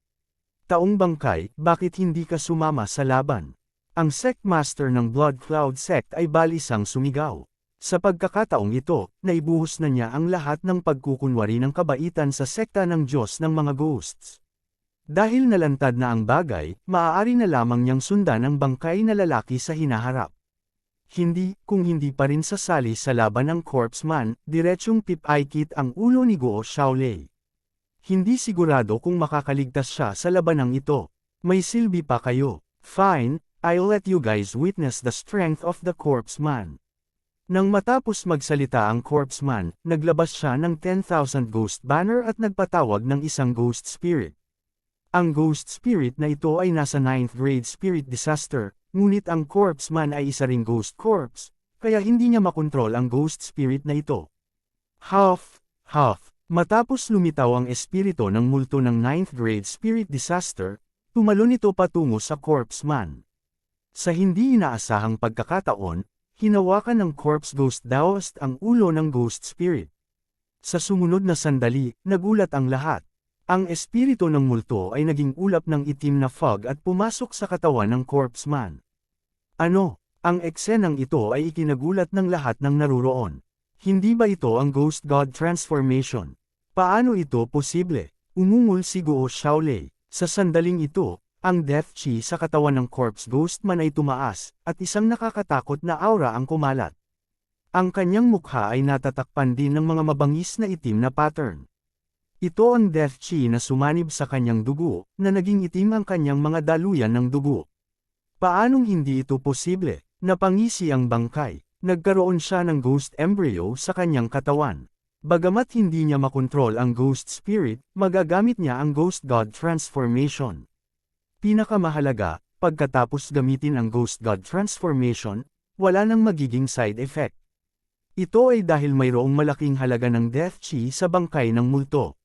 Taong bangkay, bakit hindi ka sumama sa laban? Ang sect master ng Blood Cloud sect ay balisang sumigaw. Sa pagkakataong ito, naibuhos na niya ang lahat ng pagkukunwari ng kabaitan sa sekta ng Diyos ng mga ghosts. Dahil nalantad na ang bagay, maaari na lamang niyang sundan ang bangkay na lalaki sa hinaharap. Hindi, kung hindi pa rin sasali sa laban ng corpseman, diretsyong pip-aikit ang ulo ni Guo Shaolei. Hindi sigurado kung makakaligtas siya sa labanang ito. May silbi pa kayo. Fine, I'll let you guys witness the strength of the corpseman. Nang matapos magsalita ang corpseman, naglabas siya ng 10,000 ghost banner at nagpatawag ng isang ghost spirit. Ang ghost spirit na ito ay nasa 9th grade spirit disaster, ngunit ang corpseman ay isa ring ghost corpse, kaya hindi niya makontrol ang ghost spirit na ito. Huff, huff. Matapos lumitaw ang espiritu ng multo ng 9th grade spirit disaster, tumalon ito patungo sa corpseman. Sa hindi inaasahang pagkakataon, hinawakan ng corpse ghost daoist ang ulo ng ghost spirit. Sa sumunod na sandali, nagulat ang lahat. Ang espiritu ng multo ay naging ulap ng itim na fog at pumasok sa katawan ng corpseman. Ano? Ang eksenang ito ay ikinagulat ng lahat ng naruroon. Hindi ba ito ang Ghost God transformation? Paano ito posible? Umungol si Guo Xiaolei. Sa sandaling ito, ang Death Chi sa katawan ng Corpse Ghost man ay tumaas, at isang nakakatakot na aura ang kumalat. Ang kanyang mukha ay natatakpan din ng mga mabangis na itim na pattern. Ito ang Death Chi na sumanib sa kanyang dugo, na naging itim ang kanyang mga daluyan ng dugo. Paanong hindi ito posible? Napangisi ang bangkay. Nagkaroon siya ng ghost embryo sa kanyang katawan. Bagamat hindi niya makontrol ang ghost spirit, magagamit niya ang Ghost God transformation. Pinakamahalaga, pagkatapos gamitin ang Ghost God transformation, wala nang magiging side effect. Ito ay dahil mayroong malaking halaga ng Death Chi sa bangkay ng multo.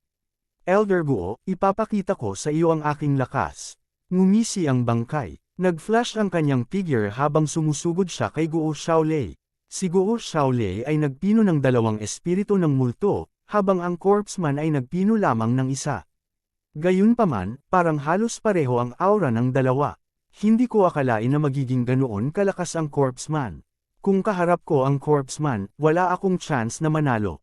Elder Guo, ipapakita ko sa iyo ang aking lakas. Ngumisi ang bangkay. Nag-flash ang kanyang figure habang sumusugod siya kay Guo Xiaolei. Si Guo Xiaolei ay nagpino ng dalawang espiritu ng multo, habang ang corpseman ay nagpino lamang ng isa. Gayunpaman, parang halos pareho ang aura ng dalawa. Hindi ko akalain na magiging ganoon kalakas ang corpseman. Kung kaharap ko ang corpseman, wala akong chance na manalo.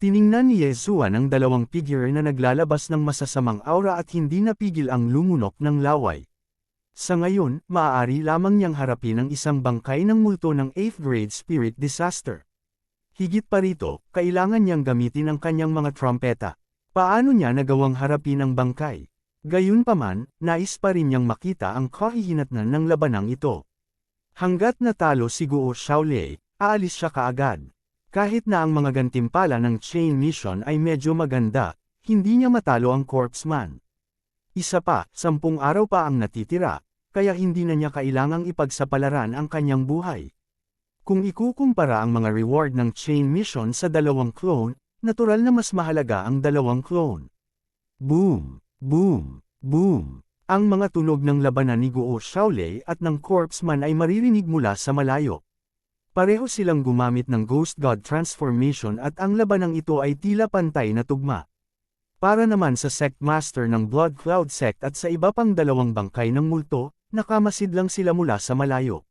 Tiningnan ni Yezuan ang dalawang figure na naglalabas ng masasamang aura at hindi napigil ang lumunok ng laway. Sa ngayon, maaari lamang niyang harapin ang isang bangkay ng multo ng 8th grade spirit disaster. Higit pa rito, kailangan niyang gamitin ang kanyang mga trompeta. Paano niya nagawang harapin ang bangkay? Gayunpaman, nais pa rin niyang makita ang kahihinatnan ng labanang ito. Hanggat natalo si Guo Xiaolei, aalis siya kaagad. Kahit na ang mga gantimpala ng chain mission ay medyo maganda, hindi niya matalo ang corpseman. Isa pa, 10 araw pa ang natitira, kaya hindi na niya kailangang ipagsapalaran ang kanyang buhay. Kung ikukumpara ang mga reward ng chain mission sa dalawang clone, natural na mas mahalaga ang dalawang clone. Boom! Boom! Boom! Ang mga tunog ng labanan ni Guo Xiaolei at ng corpseman ay maririnig mula sa malayo. Pareho silang gumamit ng Ghost God transformation at ang labanang ito ay tila pantay na tugma. Para naman sa Sect Master ng Blood Cloud Sect at sa iba pang dalawang bangkay ng multo, nakamasid lang sila mula sa malayo.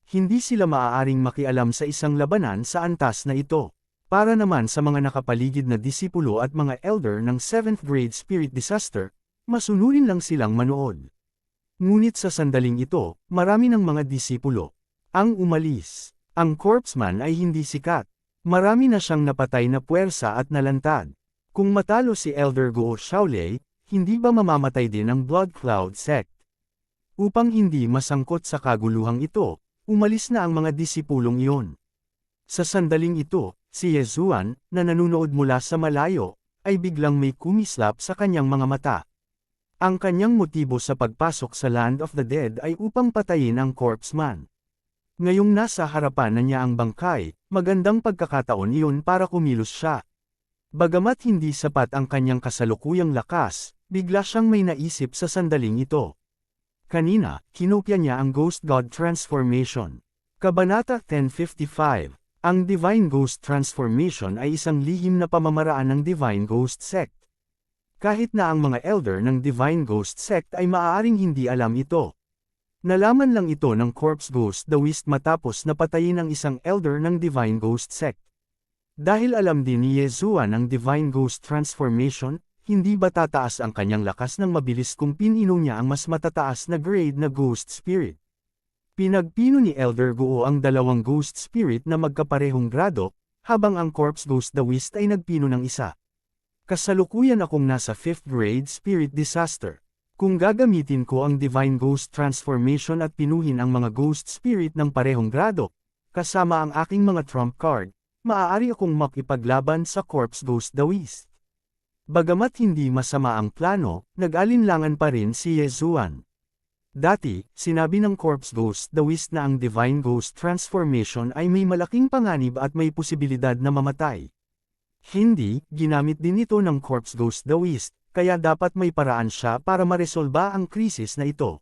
Hindi sila maaaring makialam sa isang labanan sa antas na ito. Para naman sa mga nakapaligid na disipulo at mga elder ng 7th grade spirit disaster, masunurin lang silang manood. Ngunit sa sandaling ito, marami ng mga disipulo ang umalis. Ang corpseman ay hindi sikat. Marami na siyang napatay na puwersa at nalantad. Kung matalo si Elder Guo Xiaolei, hindi ba mamamatay din ang Blood Cloud Sect? Upang hindi masangkot sa kaguluhang ito, umalis na ang mga disipulong iyon. Sa sandaling ito, si Yezuan, na nanunood mula sa malayo, ay biglang may kumislap sa kanyang mga mata. Ang kanyang motibo sa pagpasok sa Land of the Dead ay upang patayin ang corpseman. Ngayong nasa harapan na niya ang bangkay, magandang pagkakataon iyon para kumilos siya. Bagamat hindi sapat ang kanyang kasalukuyang lakas, bigla siyang may naisip sa sandaling ito. Kanina, kinopya niya ang Ghost God transformation. Kabanata 1055. Ang Divine Ghost transformation ay isang lihim na pamamaraan ng Divine Ghost Sect. Kahit na ang mga elder ng Divine Ghost Sect ay maaaring hindi alam ito. Nalaman lang ito ng Corpse Ghost Daoist matapos na patayin ang isang elder ng Divine Ghost Sect. Dahil alam din ni Yezuan ang Divine Ghost transformation, hindi ba tataas ang kanyang lakas ng mabilis kung pinino niya ang mas matataas na grade na Ghost Spirit. Pinagpino ni Elder Guo ang dalawang Ghost Spirit na magkaparehong grado, habang ang Corpse Ghost Daoist ay nagpino ng isa. Kasalukuyan akong nasa 5th grade spirit disaster. Kung gagamitin ko ang Divine Ghost transformation at pinuhin ang mga Ghost Spirit ng parehong grado, kasama ang aking mga trump card, maaari akong makipaglaban sa Corpse Ghost Daoist. Bagamat hindi masama ang plano, nag-alinlangan pa rin si Yezuan. Dati, sinabi ng Corpse Ghost Daoist na ang Divine Ghost transformation ay may malaking panganib at may posibilidad na mamatay. Hindi, ginamit din ito ng Corpse Ghost Daoist, kaya dapat may paraan siya para maresolba ang krisis na ito.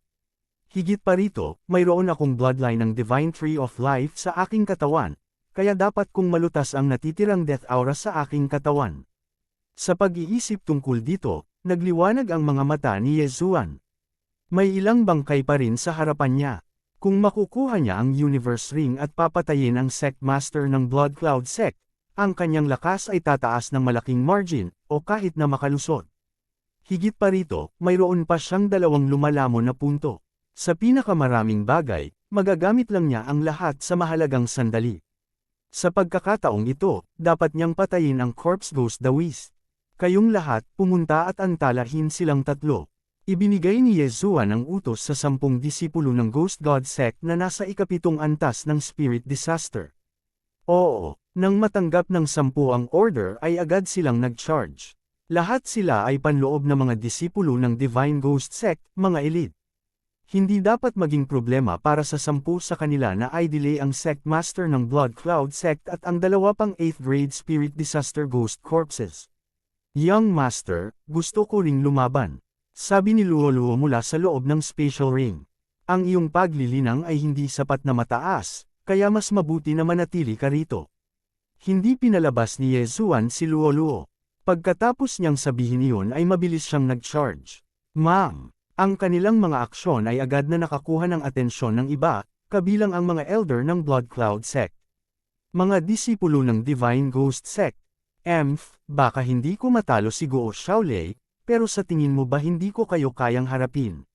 Higit pa rito, mayroon akong bloodline ng Divine Tree of Life sa aking katawan, kaya dapat kong malutas ang natitirang death aura sa aking katawan. Sa pag-iisip tungkol dito, nagliwanag ang mga mata ni Yezuan. May ilang bangkay pa rin sa harapan niya. Kung makukuha niya ang Universe Ring at papatayin ang Sect Master ng Blood Cloud Sect, ang kanyang lakas ay tataas ng malaking margin, o kahit na makalusot. Higit pa rito, mayroon pa siyang dalawang lumalamon na punto. Sa pinakamaraming bagay, magagamit lang niya ang lahat sa mahalagang sandali. Sa pagkakataong ito, dapat niyang patayin ang Corpse Ghost Dawis. Kayong lahat, pumunta at antalahin silang tatlo. Ibinigay ni Yesuan ang utos sa 10 disipulo ng Ghost God Sect na nasa ikapitong antas ng Spirit Disaster. Oo, nang matanggap ng 10 ang order ay agad silang nag-charge. Lahat sila ay panloob na mga disipulo ng Divine Ghost Sect, mga elite. Hindi dapat maging problema para sa 10 sa kanila na i-delay ang Sect Master ng Blood Cloud Sect at ang 2 pang 8th grade Spirit Disaster Ghost Corpses. Young Master, gusto ko ring lumaban. Sabi ni Luoluo mula sa loob ng spatial ring. Ang iyong paglilinang ay hindi sapat na mataas, kaya mas mabuti na manatili ka rito. Hindi pinalabas ni Yesuan si Luoluo. Pagkatapos niyang sabihin iyon ay mabilis siyang nag-charge. Ma'am, ang kanilang mga aksyon ay agad na nakakuha ng atensyon ng iba, kabilang ang mga elder ng Blood Cloud Sect. Mga disipulo ng Divine Ghost Sect. Baka hindi ko matalo si Guo Xiaolei, pero sa tingin mo ba hindi ko kayo kayang harapin?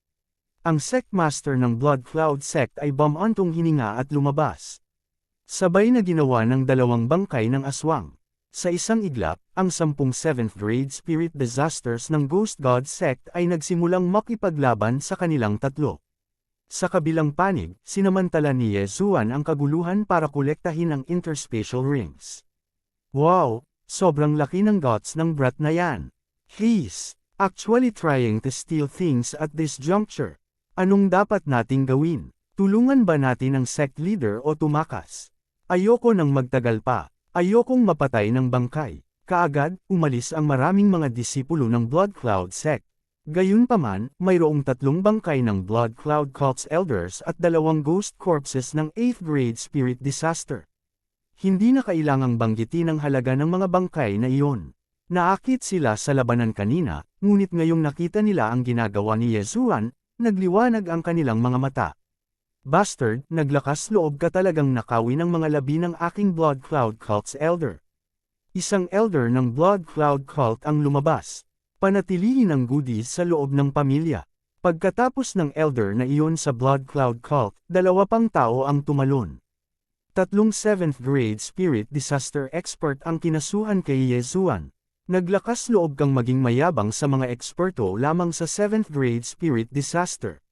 Ang Sect Master ng Blood Cloud Sect ay bumantong hininga at lumabas. Sabay na ginawa ng 2 bangkay ng aswang. Sa isang iglap, ang 10 7th grade Spirit Disasters ng Ghost God Sect ay nagsimulang makipaglaban sa kanilang tatlo. Sa kabilang panig, sinamantala ni Yesuan ang kaguluhan para kolektahin ang interspatial rings. Wow! Sobrang laki ng guts ng brat na yan. He's actually trying to steal things at this juncture. Anong dapat nating gawin? Tulungan ba natin ang sect leader o tumakas? Ayoko nang magtagal pa. Ayokong mapatay ng bangkay. Kaagad, umalis ang maraming mga disipulo ng Blood Cloud Sect. Gayunpaman, mayroong 3 bangkay ng Blood Cloud Cult's elders at 2 ghost corpses ng 8th grade Spirit Disaster. Hindi na kailangang banggitin ang halaga ng mga bangkay na iyon. Naakit sila sa labanan kanina, ngunit ngayong nakita nila ang ginagawa ni Yesuan, nagliwanag ang kanilang mga mata. Bastard, naglakas loob ka talagang nakawi ng mga labi ng aking Blood Cloud Cult's elder. Isang elder ng Blood Cloud Cult ang lumabas. Panatilihin ang goodies sa loob ng pamilya. Pagkatapos ng elder na iyon sa Blood Cloud Cult, 2 pang tao ang tumalon. 3 7th grade Spirit Disaster Expert ang kinasuhan kay Yesuan. Naglakas loob kang maging mayabang sa mga eksperto lamang sa 7th grade Spirit Disaster.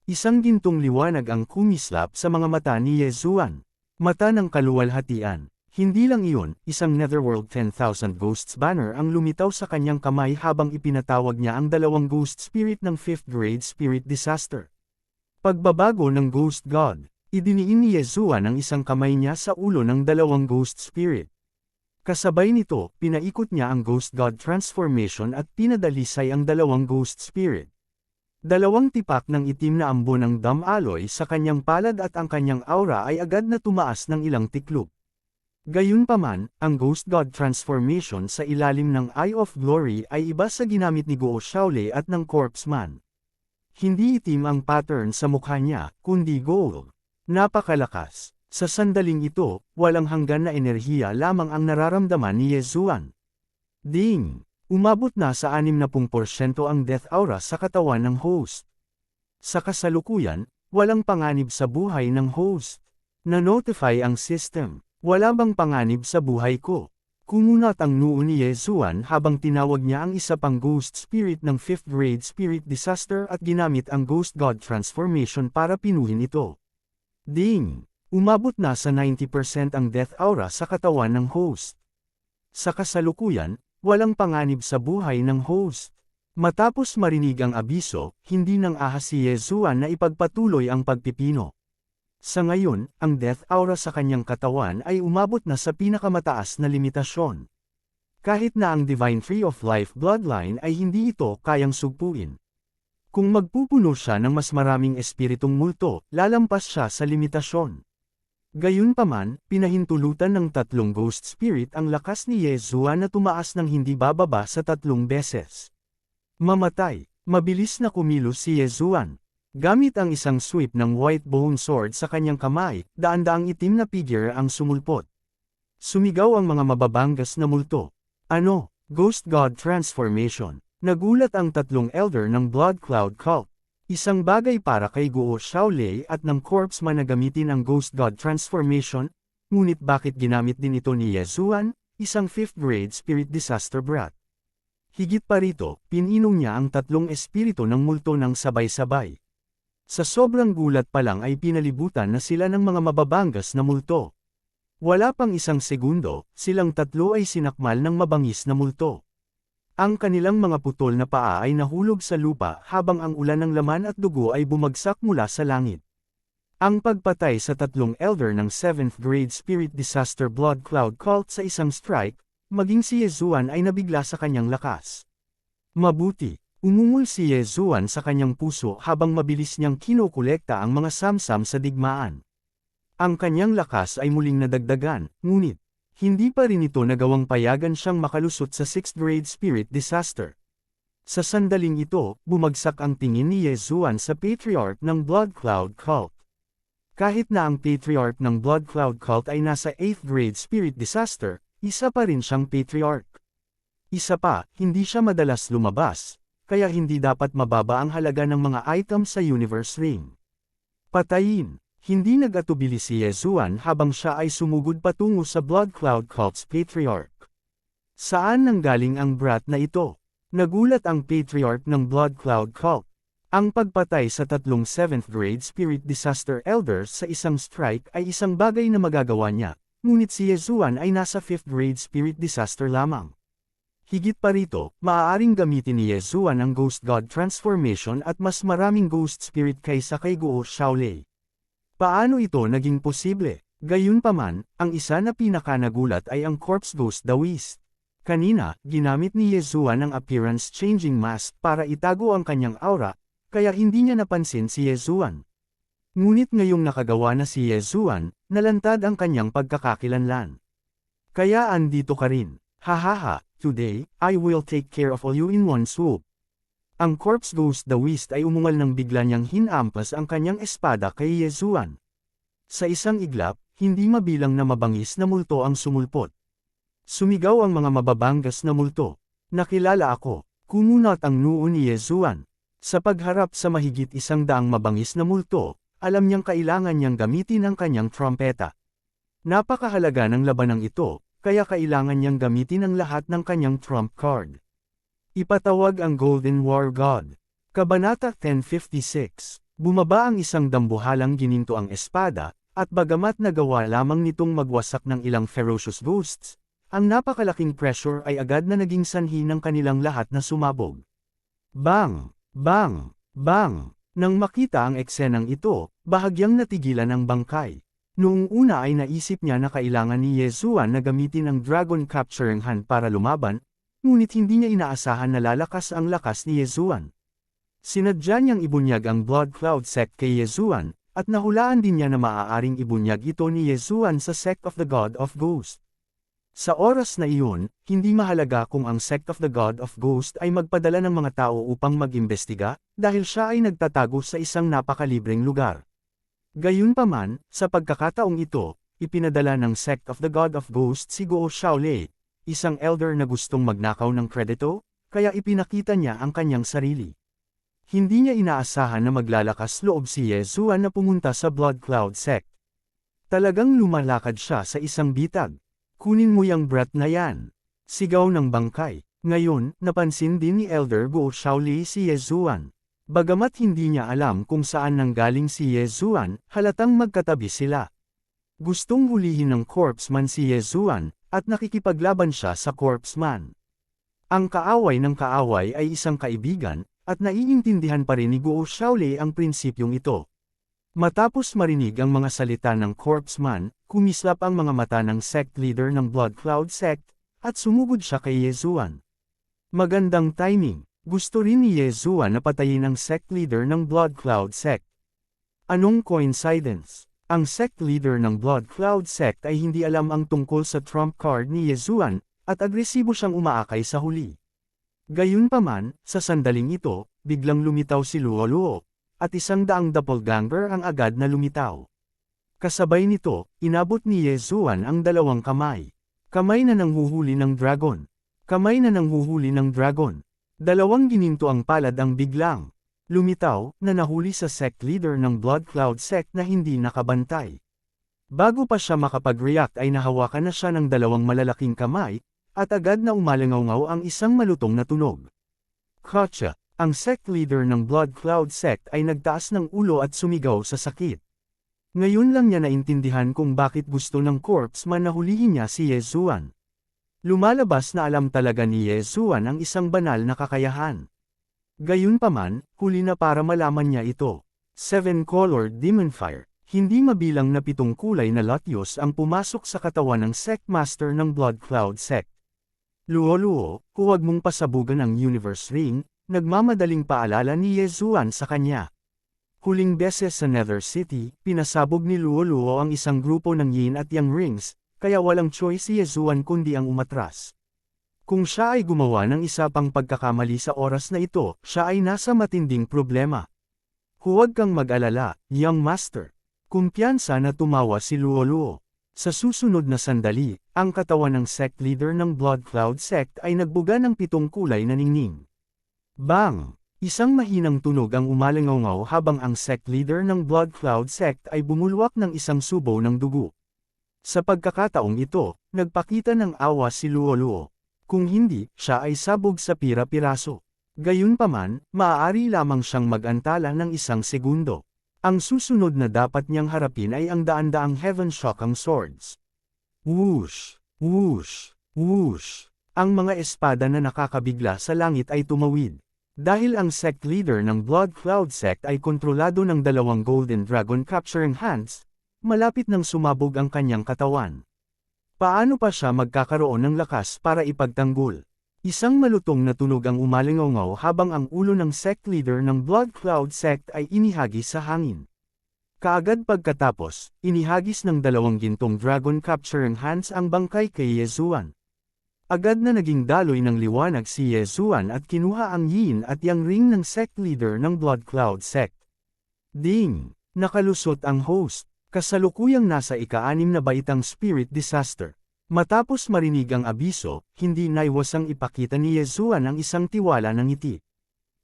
Isang gintong liwanag ang kumislap sa mga mata ni Yesuan. Mata ng kaluwalhatian. Hindi lang iyon, isang Netherworld 10,000 Ghosts banner ang lumitaw sa kanyang kamay habang ipinatawag niya ang 2 ghost spirit ng 5th grade Spirit Disaster. Pagbabago ng Ghost God. Idiniin ni Yesuan ang isang kamay niya sa ulo ng 2 ghost spirit. Kasabay nito, pinaikot niya ang Ghost God transformation at pinadalisay ang 2 ghost spirit. 2 tipak ng itim na ambon ng Dam Alloy sa kanyang palad at ang kanyang aura ay agad na tumaas ng ilang tiklop. Gayunpaman, ang Ghost God transformation sa ilalim ng Eye of Glory ay iba sa ginamit ni Guo Xiaolei at ng Corpse Man. Hindi itim ang pattern sa mukha niya, kundi gold. Napakalakas. Sa sandaling ito, walang hanggan na enerhiya lamang ang nararamdaman ni Yesuan. Ding! Umabot na sa 60% ang death aura sa katawan ng host. Sa kasalukuyan, walang panganib sa buhay ng host. Na-notify ang system. Wala bang panganib sa buhay ko? Kumunat ang noo ni Yesuan habang tinawag niya ang isa pang ghost spirit ng 5th grade Spirit Disaster at ginamit ang Ghost God transformation para pinuhin ito. Ding! Umabot na sa 90% ang death aura sa katawan ng host. Sa kasalukuyan, walang panganib sa buhay ng host. Matapos marinig ang abiso, hindi nang ahas si Yesuan na ipagpatuloy ang pagpipino. Sa ngayon, ang death aura sa kanyang katawan ay umabot na sa pinakamataas na limitasyon. Kahit na ang Divine Tree of Life bloodline ay hindi ito kayang sugpuin. Kung magpupuno siya ng mas maraming espiritong multo, lalampas siya sa limitasyon. Gayunpaman, pinahintulutan ng 3 ghost spirit ang lakas ni Yesuan na tumaas ng hindi bababa sa 3 beses. Mamatay. Mabilis na kumilos si Yesuan. Gamit ang isang sweep ng white bone sword sa kanyang kamay, daan-daang itim na figure ang sumulpot. Sumigaw ang mga mababanggas na multo. Ano? Ghost God Transformation. Nagulat ang tatlong elder ng Blood Cloud Cult. Isang bagay para kay Guo Xiaolei at ng corpsman na gamitin ang Ghost God Transformation, ngunit bakit ginamit din ito ni Ye Zuan, isang 5th grade spirit disaster brat? Higit pa rito, pininom niya ang tatlong espiritu ng multo ng sabay-sabay. Sa sobrang gulat pa lang ay pinalibutan na sila ng mga mababanggas na multo. Wala pang isang segundo, silang tatlo ay sinakmal ng mabangis na multo. Ang kanilang mga putol na paa ay nahulog sa lupa habang ang ulan ng laman at dugo ay bumagsak mula sa langit. Ang pagpatay sa tatlong elder ng 7th grade spirit disaster blood cloud cult sa isang strike, maging si Ye Zuan ay nabigla sa kanyang lakas. Mabuti, umungol si Ye Zuan sa kanyang puso habang mabilis niyang kinokolekta ang mga samsam sa digmaan. Ang kanyang lakas ay muling nadagdagan, ngunit, hindi pa rin ito nagawang payagan siyang makalusot sa 6th grade spirit disaster. Sa sandaling ito, bumagsak ang tingin ni Ye Zuan sa patriarch ng Blood Cloud Cult. Kahit na ang patriarch ng Blood Cloud Cult ay nasa 8th grade spirit disaster, isa pa rin siyang patriarch. Isa pa, hindi siya madalas lumabas, kaya hindi dapat mababa ang halaga ng mga items sa Universe Ring. Patayin. Hindi nag-atubili si Ye Zuan habang siya ay sumugod patungo sa Blood Cloud Cult's patriarch. Saan nanggaling ang brat na ito? Nagulat ang patriarch ng Blood Cloud Cult. Ang pagpatay sa tatlong 7th grade spirit disaster elders sa isang strike ay isang bagay na magagawa niya, ngunit si Ye Zuan ay nasa 5th grade spirit disaster lamang. Higit pa rito, maaaring gamitin ni Ye Zuan ang Ghost God Transformation at mas maraming ghost spirit kaysa kay Guo Xiaolei. Paano ito naging posible? Gayunpaman, ang isa na pinakanagulat ay ang Corpse Ghost Daoist. Kanina, ginamit ni Ye Zuan ang appearance-changing mask para itago ang kanyang aura, kaya hindi niya napansin si Ye Zuan. Ngunit ngayong nakagawa na si Ye Zuan, nalantad ang kanyang pagkakakilanlan. Kaya andito ka rin. Hahaha, today, I will take care of all you in one swoop. Ang Corpse Ghost Daoist ay umungal nang bigla niyang hinampas ang kanyang espada kay Ye Zuan. Sa isang iglap, hindi mabilang na mabangis na multo ang sumulpot. Sumigaw ang mga mababanggas na multo. Nakilala ako, kumunot ang noo ni Ye Zuan. Sa pagharap sa mahigit 100 mabangis na multo, alam niyang kailangan niyang gamitin ang kanyang trompeta. Napakahalaga ng labanang ito, kaya kailangan niyang gamitin ang lahat ng kanyang trump card. Ipatawag ang Golden War God. Kabanata 1056. Bumaba ang isang dambuhalang gininto ang espada, at bagamat nagawa lamang nitong magwasak ng ilang ferocious ghosts, ang napakalaking pressure ay agad na naging sanhi ng kanilang lahat na sumabog. Bang! Bang! Bang! Nang makita ang eksenang ito, bahagyang natigilan ang bangkay. Noong una ay naisip niya na kailangan ni Ye Zuan na gamitin ang Dragon Capturing Hand para lumaban, ngunit hindi niya inaasahan na lalakas ang lakas ni Ye Zuan. Sinadya niyang ibunyag ang Blood Cloud Sect kay Ye Zuan, at nahulaan din niya na maaaring ibunyag ito ni Ye Zuan sa Sect of the God of Ghost. Sa oras na iyon, hindi mahalaga kung ang Sect of the God of Ghost ay magpadala ng mga tao upang mag-imbestiga, dahil siya ay nagtatago sa isang napakalibreng lugar. Gayunpaman, sa pagkakataong ito, ipinadala ng Sect of the God of Ghost si Guo Xiaolei, isang elder na gustong magnakaw ng kredito, kaya ipinakita niya ang kanyang sarili. Hindi niya inaasahan na maglalakas loob si Ye Zuan na pumunta sa Blood Cloud Sect. Talagang lumalakad siya sa isang bitag. Kunin mo yang brat na yan. Sigaw ng bangkay. Ngayon, napansin din ni Elder Guo Xiaolei si Ye Zuan. Bagamat hindi niya alam kung saan nanggaling si Ye Zuan, halatang magkatabi sila. Gustong hulihin ng corpseman si Ye Zuan, at nakikipaglaban siya sa corpseman. Ang kaaway ng kaaway ay isang kaibigan, at naiintindihan pa rin ni Guo Xiaolei ang prinsipyong ito. Matapos marinig ang mga salita ng corpseman, kumislap ang mga mata ng sect leader ng Blood Cloud Sect, at sumugod siya kay Ye Zuan. Magandang timing, gusto rin ni Ye Zuan na patayin ang sect leader ng Blood Cloud Sect. Anong coincidence? Ang sect leader ng Blood Cloud Sect ay hindi alam ang tungkol sa trump card ni Ye Zuan, at agresibo siyang umaakay sa huli. Gayunpaman, sa sandaling ito, biglang lumitaw si Luo Luo, at 100 doppelganger ang agad na lumitaw. Kasabay nito, inabot ni Yezuan ang dalawang kamay. Kamay na nanghuhuli ng dragon. Kamay na nanghuhuli ng dragon. Dalawang gininto ang palad ang biglang lumitaw na nahuli sa sect leader ng Blood Cloud sect na hindi nakabantay. Bago pa siya makapag-react ay nahawakan na siya ng dalawang malalaking kamay, at agad na umalangaw ang isang malutong na tunog. Gotcha! Ang sect leader ng Blood Cloud sect ay nagtaas ng ulo at sumigaw sa sakit. Ngayon lang niya naintindihan kung bakit gusto ng corpse man na hulihin niya si Yezuan. Lumalabas na alam talaga ni Yezuan ang isang banal na kakayahan. Gayunpaman, huli na para malaman niya ito. 7-colored demon fire, hindi mabilang na 7 kulay na latyos ang pumasok sa katawan ng sect master ng Blood Cloud sect. Luo-luo, huwag mong pasabugan ang universe ring, nagmamadaling paalala ni Yezuan sa kanya. Huling beses sa Nether City, pinasabog ni Luo-luo ang isang grupo ng yin at yang rings, kaya walang choice si Yezuan kundi ang umatras. Kung siya ay gumawa ng isa pang pagkakamali sa oras na ito, siya ay nasa matinding problema. Huwag kang mag-alala, young master. Kumpiyansa na tumawa si Luo-luo. Sa susunod na sandali, ang katawan ng sect leader ng Blood Cloud sect ay nagbuga ng 7 kulay na ningning. Bang! Isang mahinang tunog ang umalangaw habang ang sect leader ng Blood Cloud sect ay bumulwak ng isang subo ng dugo. Sa pagkakataong ito, nagpakita ng awa si Luo-luo. Kung hindi, siya ay sabog sa pira-piraso. Gayunpaman, maaari lamang siyang mag-antala ng 1 segundo. Ang susunod na dapat niyang harapin ay ang daan-daang Heaven Shocking Swords. Whoosh! Whoosh! Whoosh! Ang mga espada na nakakabigla sa langit ay tumawid. Dahil ang sect leader ng Blood Cloud sect ay kontrolado ng 2 Golden Dragon Capturing Hands, malapit nang sumabog ang kanyang katawan. Paano pa siya magkakaroon ng lakas para ipagtanggol? Isang malutong na tunog ang umalingaw habang ang ulo ng sect leader ng Blood Cloud sect ay inihagis sa hangin. Kaagad pagkatapos, inihagis ng 2 gintong Dragon Capturing Hands ang bangkay kay Yezuan. Agad na naging daloy ng liwanag si Yezuan at kinuha ang yin at yang ring ng sect leader ng Blood Cloud sect. Ding! Nakalusot ang host. Kasalukuyang nasa ika-6 na baitang spirit disaster. Matapos marinig ang abiso, hindi naiwasang ipakita ni Yezuan ang isang tiwala ng ngiti.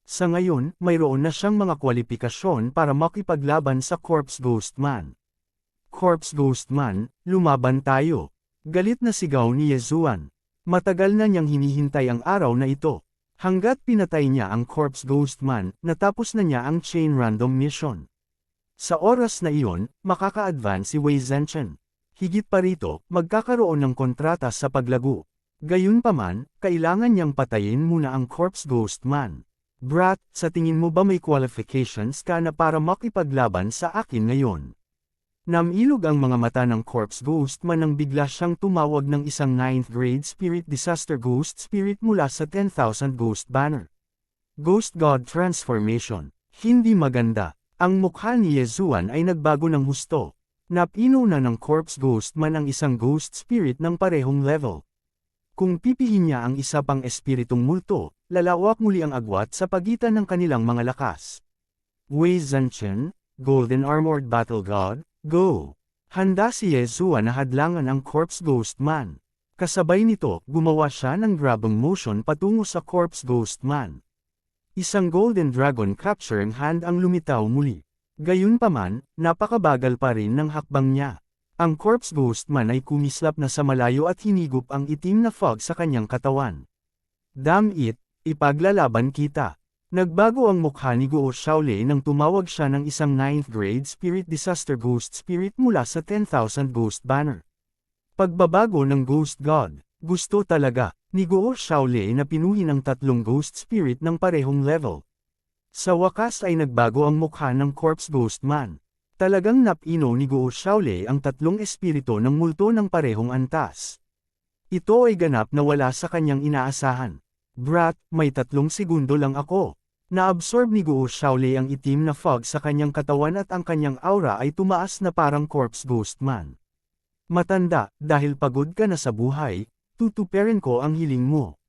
Sa ngayon, mayroon na siyang mga kwalifikasyon para makipaglaban sa Corpse Ghost Man. Corpse Ghost Man, lumaban tayo. Galit na sigaw ni Yezuan. Matagal na niyang hinihintay ang araw na ito. Hanggat pinatay niya ang Corpse Ghost Man, natapos na niya ang chain random mission. Sa oras na iyon, makaka-advance si Wei Zhenchen. Higit pa rito, magkakaroon ng kontrata sa paglago. Gayunpaman, kailangan niyang patayin muna ang Corpse Ghost Man. Brat, sa tingin mo ba may qualifications ka na para makipaglaban sa akin ngayon? Namilog ang mga mata ng Corpse Ghost Man nang bigla siyang tumawag ng isang 9th grade Spirit Disaster Ghost Spirit mula sa 10,000 Ghost Banner. Ghost God Transformation. Hindi maganda. Ang mukha ni Yezuan ay nagbago ng husto. Napino na ng Corpse Ghost Man ang isang Ghost Spirit ng parehong level. Kung pipihin niya ang isa pang espiritong multo, lalawak muli ang agwat sa pagitan ng kanilang mga lakas. Wei Zhenchen, Golden Armored Battle God, go! Handa si Yezuan na hadlangan ang Corpse Ghost Man. Kasabay nito, gumawa siya ng grabbing motion patungo sa Corpse Ghost Man. Isang Golden Dragon Capturing Hand ang lumitaw muli. Gayunpaman, napakabagal pa rin ng hakbang niya. Ang Corpse Ghost Man ay kumislap na sa malayo at hinigop ang itim na fog sa kanyang katawan. Damn it, ipaglalaban kita. Nagbago ang mukha ni Guo Shaolei nang tumawag siya ng isang 9th grade Spirit Disaster Ghost Spirit mula sa 10,000 Ghost Banner. Pagbabago ng Ghost God, gusto talaga ni Guo Shaolei na pinuhin ang 3 Ghost Spirit ng parehong level. Sa wakas ay nagbago ang mukha ng Corpse Ghost Man. Talagang napino ni Guo Shaolei ang 3 espiritu ng multo ng parehong antas. Ito ay ganap na wala sa kanyang inaasahan. Brat, may 3 segundo lang ako. Naabsorb ni Guo Shaolei ang itim na fog sa kanyang katawan at ang kanyang aura ay tumaas na parang Corpse Ghost Man. Matanda, dahil pagod ka na sa buhay, tutuperin ko ang hiling mo.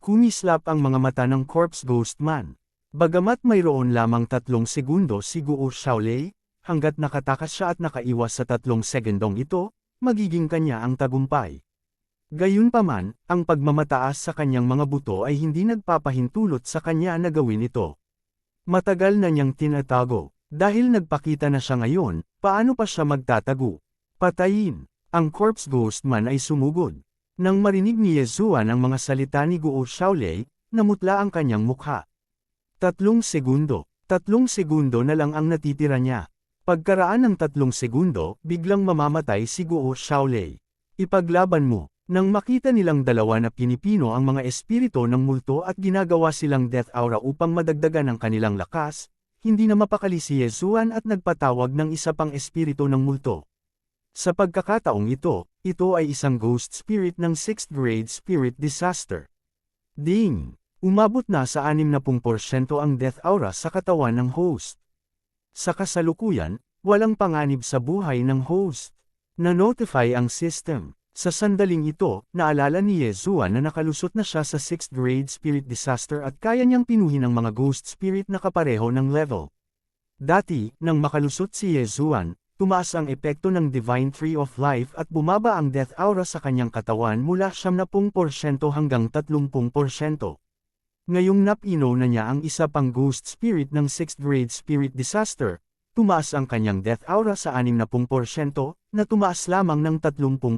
Kumislap ang mga mata ng Corpse Ghost Man. Bagamat mayroon lamang 3 segundo si Guo Shaolei, hanggat nakatakas siya at nakaiwas sa 3 segundong ito, magiging kanya ang tagumpay. Gayunpaman, ang pagmamataas sa kanyang mga buto ay hindi nagpapahintulot sa kanya na gawin ito. Matagal na niyang tinatago. Dahil nagpakita na siya ngayon, paano pa siya magtatago? Patayin! Ang corpse ghost man ay sumugod. Nang marinig ni Yezuan ang mga salita ni Guo Xiaolei, namutla ang kanyang mukha. 3 segundo. 3 segundo na lang ang natitira niya. Pagkaraan ng 3 segundo, biglang mamamatay si Guo Xiaolei. Ipaglaban mo. Nang makita nilang dalawa na pinipino ang mga espiritu ng multo at ginagawa silang death aura upang madagdagan ang kanilang lakas, hindi na mapakali si Yezuan at nagpatawag ng isa pang espiritu ng multo. Sa pagkakataong ito ay isang ghost spirit ng 6th grade spirit disaster. Ding! Umabot na sa 60% ang death aura sa katawan ng host. Sa kasalukuyan, walang panganib sa buhay ng host. Na-notify ang system. Sa sandaling ito, naalala ni Yezuan na nakalusot na siya sa 6th grade spirit disaster at kaya niyang pinuhin ang mga ghost spirit na kapareho ng level. Dati, nang makalusot si Yezuan, tumaas ang epekto ng Divine Tree of Life at bumaba ang death aura sa kanyang katawan mula 70% hanggang 30%. Ngayong napino na niya ang isa pang ghost spirit ng 6th grade spirit disaster, tumaas ang kanyang death aura sa 60% na tumaas lamang ng 30%.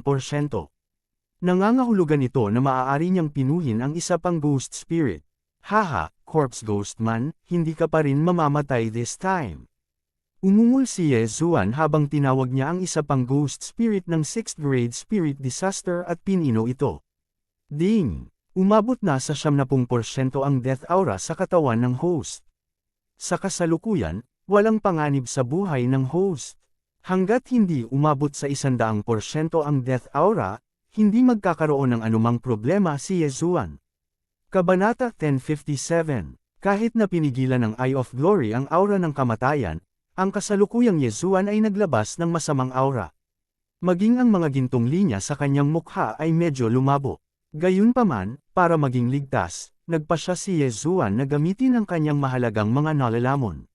Nangangahulugan ito na maaari niyang pinuhin ang isa pang ghost spirit. Haha, corpse ghost man, hindi ka pa rin mamamatay this time. Umungol si Yezuan habang tinawag niya ang isa pang ghost spirit ng 6th grade spirit disaster at pinino ito. Ding! Umabot na sa 70% ang death aura sa katawan ng host. Sa kasalukuyan, walang panganib sa buhay ng host. Hanggat hindi umabot sa 100% ang death aura, hindi magkakaroon ng anumang problema si Yezuan. Kabanata 1057. Kahit na pinigilan ng Eye of Glory ang aura ng kamatayan, ang kasalukuyang Yezuan ay naglabas ng masamang aura. Maging ang mga gintong linya sa kanyang mukha ay medyo lumabo. Gayunpaman, para maging ligtas, nagpasya si Yezuan na gamitin ang kanyang mahalagang mga nalalamon.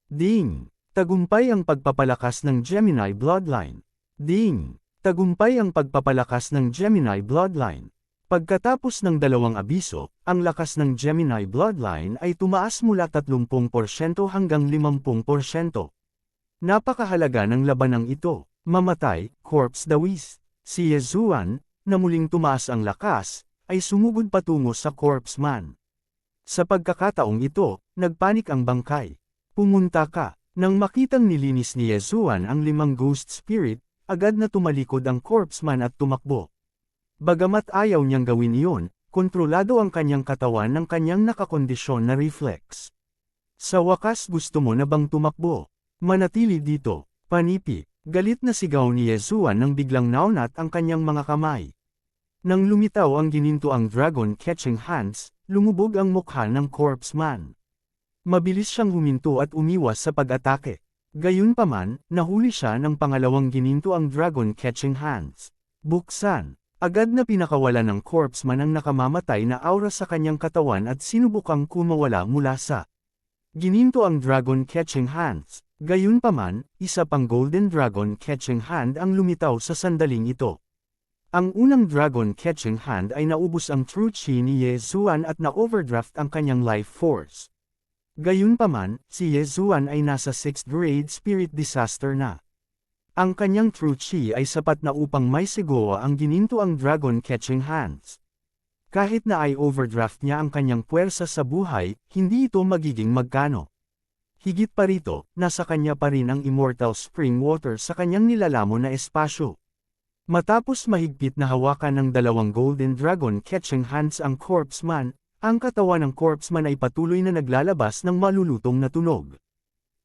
Ding! Tagumpay ang pagpapalakas ng Gemini Bloodline. Ding! Tagumpay ang pagpapalakas ng Gemini Bloodline. Pagkatapos ng dalawang abiso, ang lakas ng Gemini Bloodline ay tumaas mula 30% hanggang 50%. Napakahalaga ng labanang ito. Mamatay, corpse dawis. Si Yezuan, na muling tumaas ang lakas, ay sumugod patungo sa corpse man. Sa pagkakataong ito, nagpanik ang bangkay. Pumunta ka. Nang makitang nilinis ni Yezuan ang 5 ghost spirit, agad na tumalikod ang corpse man at tumakbo. Bagamat ayaw niyang gawin iyon, kontrolado ang kanyang katawan ng kanyang nakakondisyon na reflex. Sa wakas gusto mo na bang tumakbo? Manatili dito, panipi. Galit na sigaw ni Yezuan nang biglang naunat ang kanyang mga kamay. Nang lumitaw ang gininto ang dragon catching hands, lumubog ang mukha ng corpse man. Mabilis siyang huminto at umiwas sa pag-atake. Gayunpaman, nahuli siya ng pangalawang gininto ang dragon catching hands. Buksan. Agad na pinakawalan ng corpse man ang nakamamatay na aura sa kanyang katawan at sinubukang kumawala mula sa gininto ang dragon catching hands. Gayunpaman, isa pang golden dragon catching hand ang lumitaw sa sandaling ito. Ang unang dragon catching hand ay naubos ang true chi ni Yezuan at na-overdraft ang kanyang life force. Gayunpaman, si Yezuan ay nasa 6th grade spirit disaster na. Ang kanyang true chi ay sapat na upang may sigawa ang gininto ang dragon catching hands. Kahit na ay overdraft niya ang kanyang puwersa sa buhay, hindi ito magiging magkano. Higit pa rito, nasa kanya pa rin ang immortal spring water sa kanyang nilalamon na espasyo. Matapos mahigpit na hawakan ng dalawang golden dragon catching hands ang corpse man, ang katawan ng corpse man ay patuloy na naglalabas ng malulutong na tunog.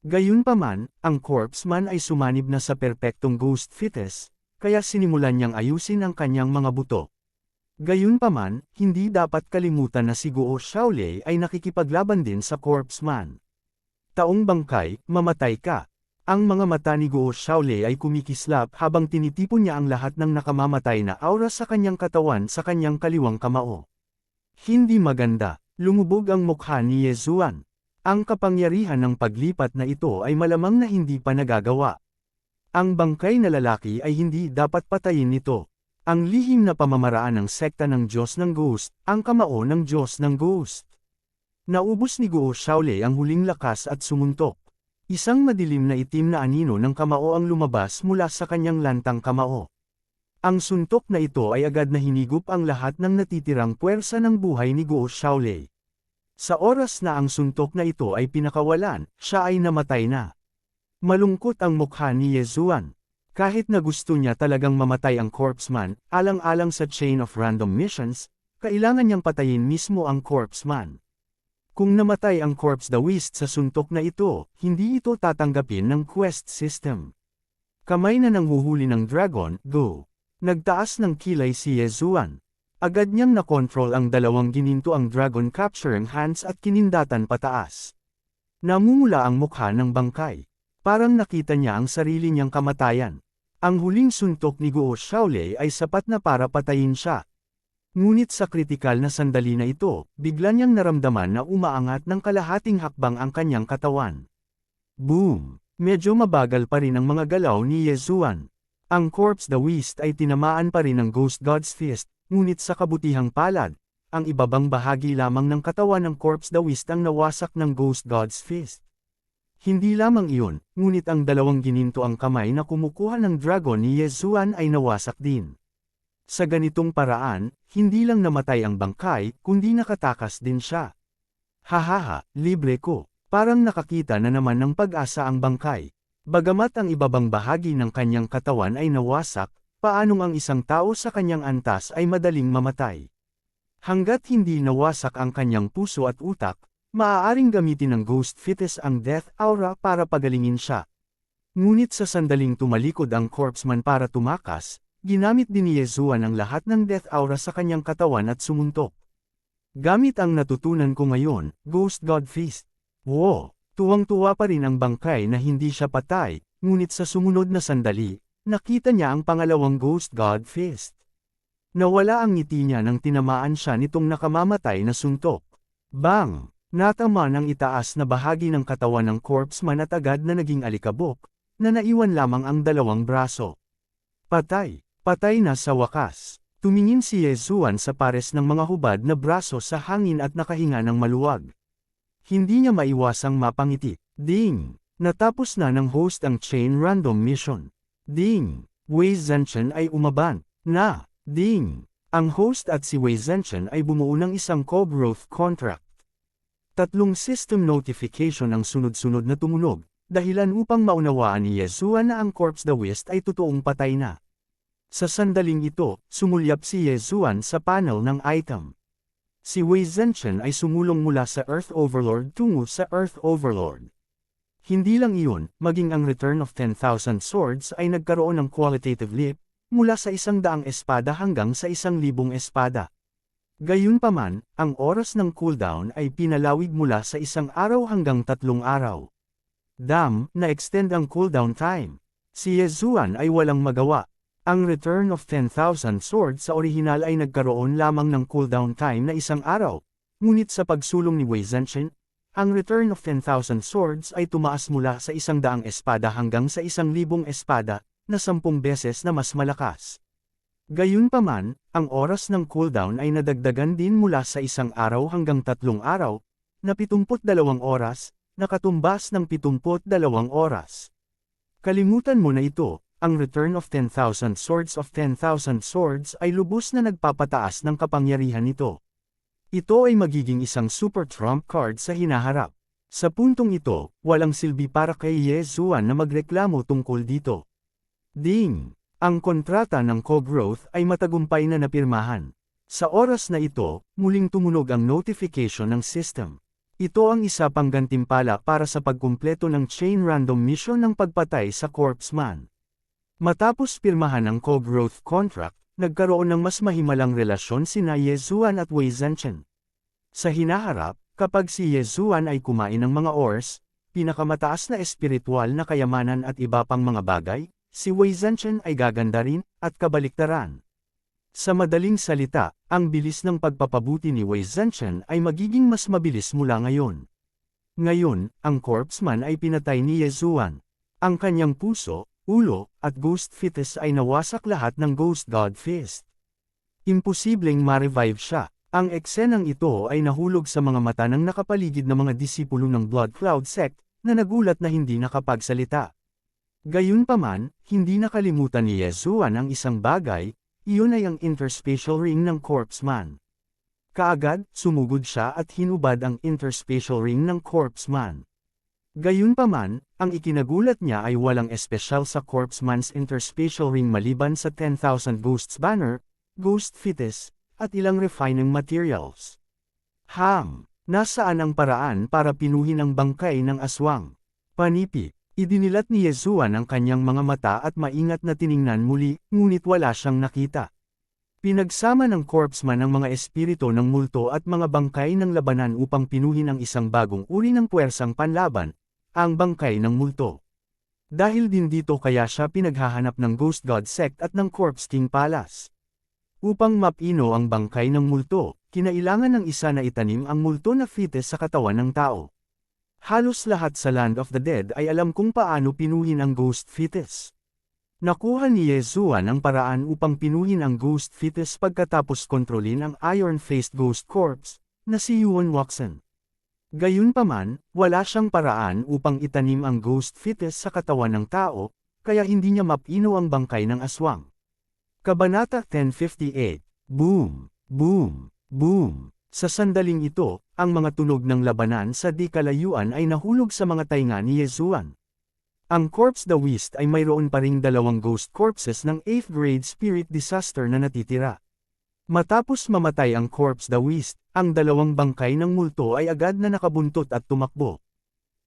Gayunpaman, ang corpse man ay sumanib na sa perpektong ghost fetus, kaya sinimulan niyang ayusin ang kanyang mga buto. Gayunpaman, hindi dapat kalimutan na si Guo Xiaolei ay nakikipaglaban din sa corpse man. Taong bangkay, mamatay ka. Ang mga mata ni Guo Xiaolei ay kumikislap habang tinitipon niya ang lahat ng nakamamatay na aura sa kanyang katawan sa kanyang kaliwang kamao. Hindi maganda. Lumubog ang mukha ni Yezuan. Ang kapangyarihan ng paglipat na ito ay malamang na hindi pa nagagawa. Ang bangkay na lalaki ay hindi dapat patayin nito. Ang lihim na pamamaraan ng sekta ng Diyos ng Ghost, ang kamao ng Diyos ng Ghost. Naubos ni Guo Shaolei ang huling lakas at sumuntok. Isang madilim na itim na anino ng kamao ang lumabas mula sa kanyang lantang kamao. Ang suntok na ito ay agad na hinigup ang lahat ng natitirang puwersa ng buhay ni Guo Shaolei. Sa oras na ang suntok na ito ay pinakawalan, siya ay namatay na. Malungkot ang mukha ni Ye Zuan. Kahit na gusto niya talagang mamatay ang corpseman, alang-alang sa chain of random missions, kailangan niyang patayin mismo ang corpseman. Kung namatay ang corpse dawist sa suntok na ito, hindi ito tatanggapin ng quest system. Kamay na nanghuhuli ng dragon, go. Nagtaas ng kilay si Ye Zuan. Agad niyang nakontrol ang dalawang gininto ang dragon capturing hands at kinindatan pataas. Namumula ang mukha ng bangkay. Parang nakita niya ang sarili niyang kamatayan. Ang huling suntok ni Guo Shaolei ay sapat na para patayin siya. Ngunit sa kritikal na sandali na ito, bigla niyang naramdaman na umaangat ng kalahating hakbang ang kanyang katawan. Boom! Medyo mabagal pa rin ang mga galaw ni Ye Zuan. Ang corpse dawist ay tinamaan pa rin ng Ghost God's Fist. Ngunit sa kabutihang palad, ang ibabang bahagi lamang ng katawan ng corpse dawist ang nawasak ng Ghost God's Fist. Hindi lamang iyon, ngunit ang dalawang gininto ang kamay na kumukuha ng dragon ni Ye Zuan ay nawasak din. Sa ganitong paraan, hindi lang namatay ang bangkay, kundi nakatakas din siya. Hahaha, libre ko, parang nakakita na naman ng pag-asa ang bangkay. Bagamat ang ibabang bahagi ng kanyang katawan ay nawasak, paanong ang isang tao sa kanyang antas ay madaling mamatay? Hanggat hindi nawasak ang kanyang puso at utak, maaaring gamitin ng Ghost Fetus ang Death Aura para pagalingin siya. Ngunit sa sandaling tumalikod ang corpseman para tumakas, ginamit din ni Ye Zuan ang lahat ng Death Aura sa kanyang katawan at sumuntok. Gamit ang natutunan ko ngayon, Ghost God Fist. Wow! Tuwang-tuwa pa rin ang bangkay na hindi siya patay, ngunit sa sumunod na sandali, nakita niya ang pangalawang Ghost God Fist. Nawala ang ngiti niya nang tinamaan siya nitong nakamamatay na suntok. Bang! Natama ng itaas na bahagi ng katawan ng corpseman at agad na naging alikabok, na naiwan lamang ang dalawang braso. Patay! Patay na sa wakas. Tumingin si Ye Zuan sa pares ng mga hubad na braso sa hangin at nakahinga ng maluwag. Hindi niya maiwasang mapangiti. Ding! Natapos na ng host ang chain random mission. Ding! Wei Zhenchen ay umaban. Na! Ding! Ang host at si Wei Zhenchen ay bumuo ng isang co-growth contract. Tatlong system notification ang sunod-sunod na tumunog, dahilan upang maunawaan ni Ye Zuan na ang corpse dawist ay totoong patay na. Sa sandaling ito, sumulyap si Ye Zuan sa panel ng item. Si Wei Zhenchen ay sumulong mula sa Earth Overlord tungo sa Earth Overlord. Hindi lang iyon, maging ang Return of 10,000 Swords ay nagkaroon ng qualitative leap, mula sa 100 espada hanggang sa 1,000 espada. Gayunpaman, ang oras ng cooldown ay pinalawig mula sa 1 araw hanggang 3 araw. Na-extend ang cooldown time. Si Ye Zuan ay walang magawa. Ang Return of 10,000 Swords sa orihinal ay nagkaroon lamang ng cooldown time na 1 araw, ngunit sa pagsulong ni Wei Zhenchen, ang Return of 10,000 Swords ay tumaas mula sa 100 espada hanggang sa 1,000 espada, na 10 beses na mas malakas. Gayunpaman, ang oras ng cooldown ay nadagdagan din mula sa 1 araw hanggang 3 araw, na 72 oras, na katumbas ng 72 oras. Kalimutan mo na ito. Ang Return of 10,000 Swords ay lubos na nagpapataas ng kapangyarihan nito. Ito ay magiging isang super trump card sa hinaharap. Sa puntong ito, walang silbi para kay Ye Zuan na magreklamo tungkol dito. Ding! Ang kontrata ng co-growth ay matagumpay na napirmahan. Sa oras na ito, muling tumunog ang notification ng system. Ito ang isa pang gantimpala para sa pagkumpleto ng chain random mission ng pagpatay sa corpseman. Matapos pirmahan ang co-growth contract, nagkaroon ng mas mahimalang relasyon sina Ye Zuan at Wei Zhenchen. Sa hinaharap, kapag si Ye Zuan ay kumain ng mga ores, pinakamataas na espiritual na kayamanan at iba pang mga bagay, si Wei Zhenchen ay gaganda rin, at kabaliktaran. Sa madaling salita, ang bilis ng pagpapabuti ni Wei Zhenchen ay magiging mas mabilis mula ngayon. Ngayon, ang corpseman ay pinatay ni Yezuan. Ang kanyang puso, ulo, at ghost fetus ay nawasak lahat ng Ghost God Fist. Imposibleng ma-revive siya. Ang eksenang ito ay nahulog sa mga mata ng nakapaligid na mga disipulo ng Blood Cloud Sect, na nagulat na hindi nakapagsalita. Gayunpaman, hindi nakalimutan ni Yezuan ang isang bagay, iyon ay ang interspatial ring ng corpseman. Kaagad, sumugod siya at hinubad ang interspatial ring ng corpseman. Gayunpaman, ang ikinagulat niya ay walang espesyal sa corpseman's interspatial ring maliban sa 10,000 ghosts banner, ghost fetus, at ilang refining materials. Nasaan ang paraan para pinuhin ang bangkay ng aswang? Panipi, idinilat ni Yezuan ang kanyang mga mata at maingat na tiningnan muli, ngunit wala siyang nakita. Pinagsama ng corpseman ang mga espiritu ng multo at mga bangkay ng labanan upang pinuhin ang isang bagong uri ng puwersang panlaban, ang bangkay ng multo. Dahil din dito kaya siya pinaghahanap ng Ghost God Sect at ng Corpse King Palace. Upang mapino ang bangkay ng multo, kinailangan ng isa na itanim ang multo na fetus sa katawan ng tao. Halos lahat sa Land of the Dead ay alam kung paano pinuhin ang ghost fetus. Nakuha ni Yezuan ang paraan upang pinuhin ang ghost fetus pagkatapos kontrolin ang iron-faced ghost corpse, na si Yuan Waxen. Gayunpaman, wala siyang paraan upang itanim ang ghost fetus sa katawan ng tao, kaya hindi niya mapino ang bangkay ng aswang. Kabanata 1058, Boom! Boom! Boom! Sa sandaling ito, ang mga tunog ng labanan sa di kalayuan ay nahulog sa mga tainga ni Yezuan. Ang Corpse the Whist ay mayroon pa ring 2 ghost corpses ng 8th grade spirit disaster na natitira. Matapos mamatay ang Corpse the Whist, ang 2 bangkay ng multo ay agad na nakabuntot at tumakbo.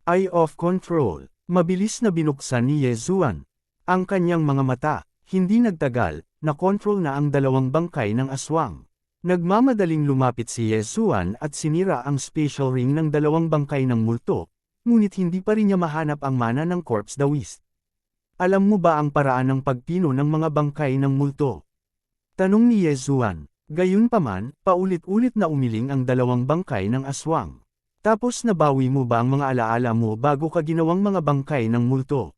Eye of control, mabilis na binuksan ni Yezuan ang kanyang mga mata. Hindi nagtagal, na-control na ang 2 bangkay ng aswang. Nagmamadaling lumapit si Yezuan at sinira ang spatial ring ng 2 bangkay ng multo, ngunit hindi pa rin niya mahanap ang mana ng Corpse the Whist. Alam mo ba ang paraan ng pagpino ng mga bangkay ng multo? Tanong ni Yezuan. Gayunpaman, paulit-ulit na umiling ang 2 bangkay ng aswang. Tapos nabawi mo ba ang mga alaala mo bago ka ginawang mga bangkay ng multo?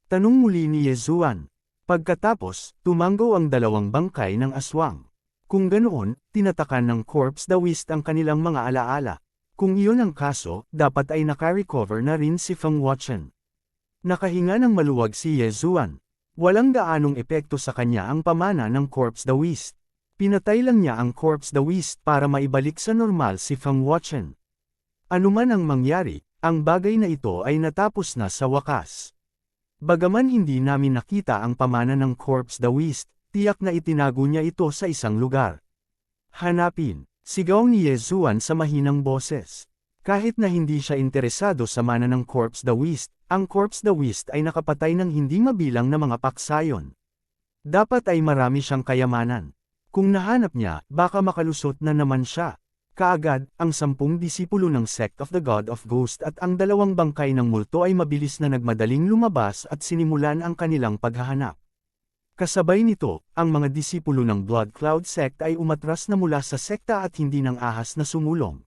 Tanong muli ni Yezuan. Pagkatapos, tumanggo ang 2 bangkay ng aswang. Kung ganoon, tinatakan ng Corpse the Whist ang kanilang mga alaala. Kung iyon ang kaso, dapat ay naka-recover na rin si Feng Wuchen. Nakahinga ng maluwag si Yezuan. Walang gaanong epekto sa kanya ang pamana ng Corpse the Whist. Pinatay lang niya ang Corpse the Whist para maibalik sa normal si Feng Wuchen. Anuman ang mangyari, ang bagay na ito ay natapos na sa wakas. Bagaman hindi namin nakita ang pamana ng Corpse the Whist, tiyak na itinago niya ito sa isang lugar. Hanapin, sigaw ni Yezuan sa mahinang boses. Kahit na hindi siya interesado sa mana ng Corpse the Whist, ang Corpse the Whist ay nakapatay ng hindi mabilang na mga paksayon. Dapat ay marami siyang kayamanan. Kung nahanap niya, baka makalusot na naman siya. Kaagad, ang 10 disipulo ng Sect of the God of Ghost at ang 2 bangkay ng multo ay mabilis na nagmadaling lumabas at sinimulan ang kanilang paghahanap. Kasabay nito, ang mga disipulo ng Blood Cloud Sect ay umatras na mula sa sekta at hindi ng ahas na sumulong.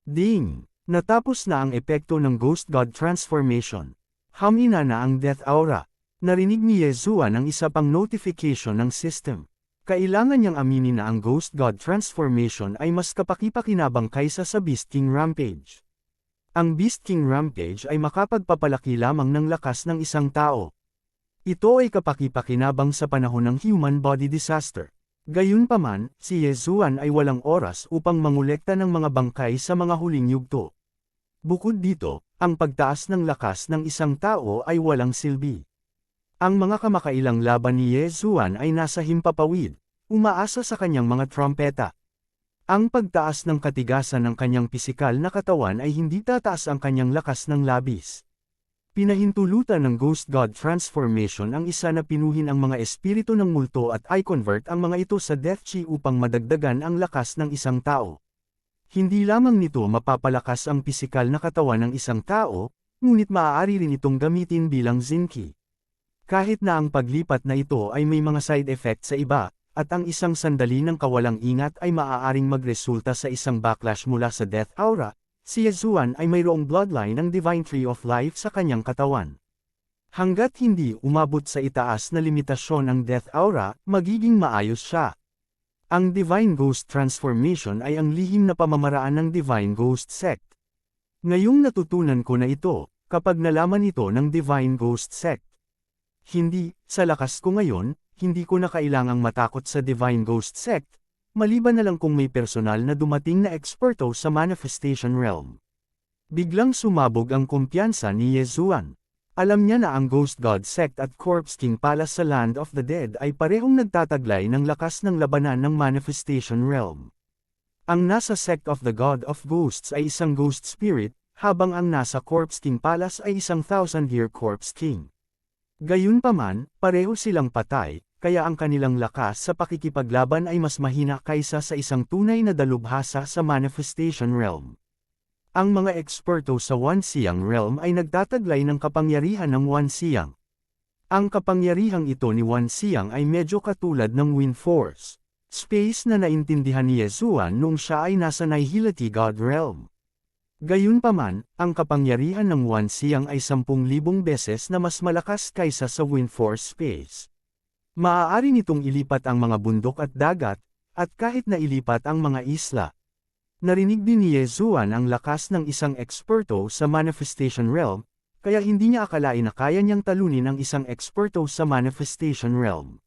Ding! Natapos na ang epekto ng Ghost God Transformation. Hamina na ang Death Aura. Narinig ni Yezuan ang isa pang notification ng system. Kailangan niyang aminin na ang Ghost God Transformation ay mas kapaki-pakinabang kaysa sa Beast King Rampage. Ang Beast King Rampage ay makapagpapalaki lamang ng lakas ng isang tao. Ito ay kapaki-pakinabang sa panahon ng human body disaster. Gayunpaman, si Yezuan ay walang oras upang mangolekta ng mga bangkay sa mga huling yugto. Bukod dito, ang pagtaas ng lakas ng isang tao ay walang silbi. Ang mga kamakailang laban ni Yezuan ay nasa himpapawid, umaasa sa kanyang mga trompeta. Ang pagtaas ng katigasan ng kanyang pisikal na katawan ay hindi tataas ang kanyang lakas ng labis. Pinahintulutan ng Ghost God Transformation ang isa na pinuhin ang mga espiritu ng multo at i-convert ang mga ito sa Death Chi upang madagdagan ang lakas ng isang tao. Hindi lamang nito mapapalakas ang pisikal na katawan ng isang tao, ngunit maaari rin itong gamitin bilang zinki. Kahit na ang paglipat na ito ay may mga side effect sa iba, at ang isang sandali ng kawalang ingat ay maaaring magresulta sa isang backlash mula sa Death Aura, si Yezuan ay mayroong bloodline ng Divine Tree of Life sa kanyang katawan. Hanggat hindi umabot sa itaas na limitasyon ang death aura, magiging maayos siya. Ang Divine Ghost Transformation ay ang lihim na pamamaraan ng Divine Ghost Sect. Ngayong natutunan ko na ito, kapag nalaman ito ng Divine Ghost Sect. Hindi, sa lakas ko ngayon, hindi ko na kailangang matakot sa Divine Ghost Sect, maliban na lang kung may personal na dumating na eksperto sa Manifestation Realm. Biglang sumabog ang kumpiyansa ni Yezuan. Alam niya na ang Ghost God Sect at Corpse King Palace sa Land of the Dead ay parehong nagtataglay ng lakas ng labanan ng Manifestation Realm. Ang nasa Sect of the God of Ghosts ay isang Ghost Spirit, habang ang nasa Corpse King Palace ay isang 1,000-year Corpse King. Gayunpaman, pareho silang patay, kaya ang kanilang lakas sa pakikipaglaban ay mas mahina kaysa sa isang tunay na dalubhasa sa Manifestation Realm. Ang mga eksperto sa Wan Xiang Realm ay nagtataglay ng kapangyarihan ng Wan Xiang. Ang kapangyarihang ito ni Wan Xiang ay medyo katulad ng Wind Force, space na naintindihan ni Yezuan noong siya ay nasa Nihility God Realm. Gayunpaman, ang kapangyarihan ng Wan Xiang ay 10,000 beses na mas malakas kaysa sa Wind Force space. Maaari nitong ilipat ang mga bundok at dagat, at kahit na ilipat ang mga isla. Narinig din ni Yezuan ang lakas ng isang eksperto sa Manifestation Realm, kaya hindi niya akalain na kaya niyang talunin ang isang eksperto sa Manifestation Realm.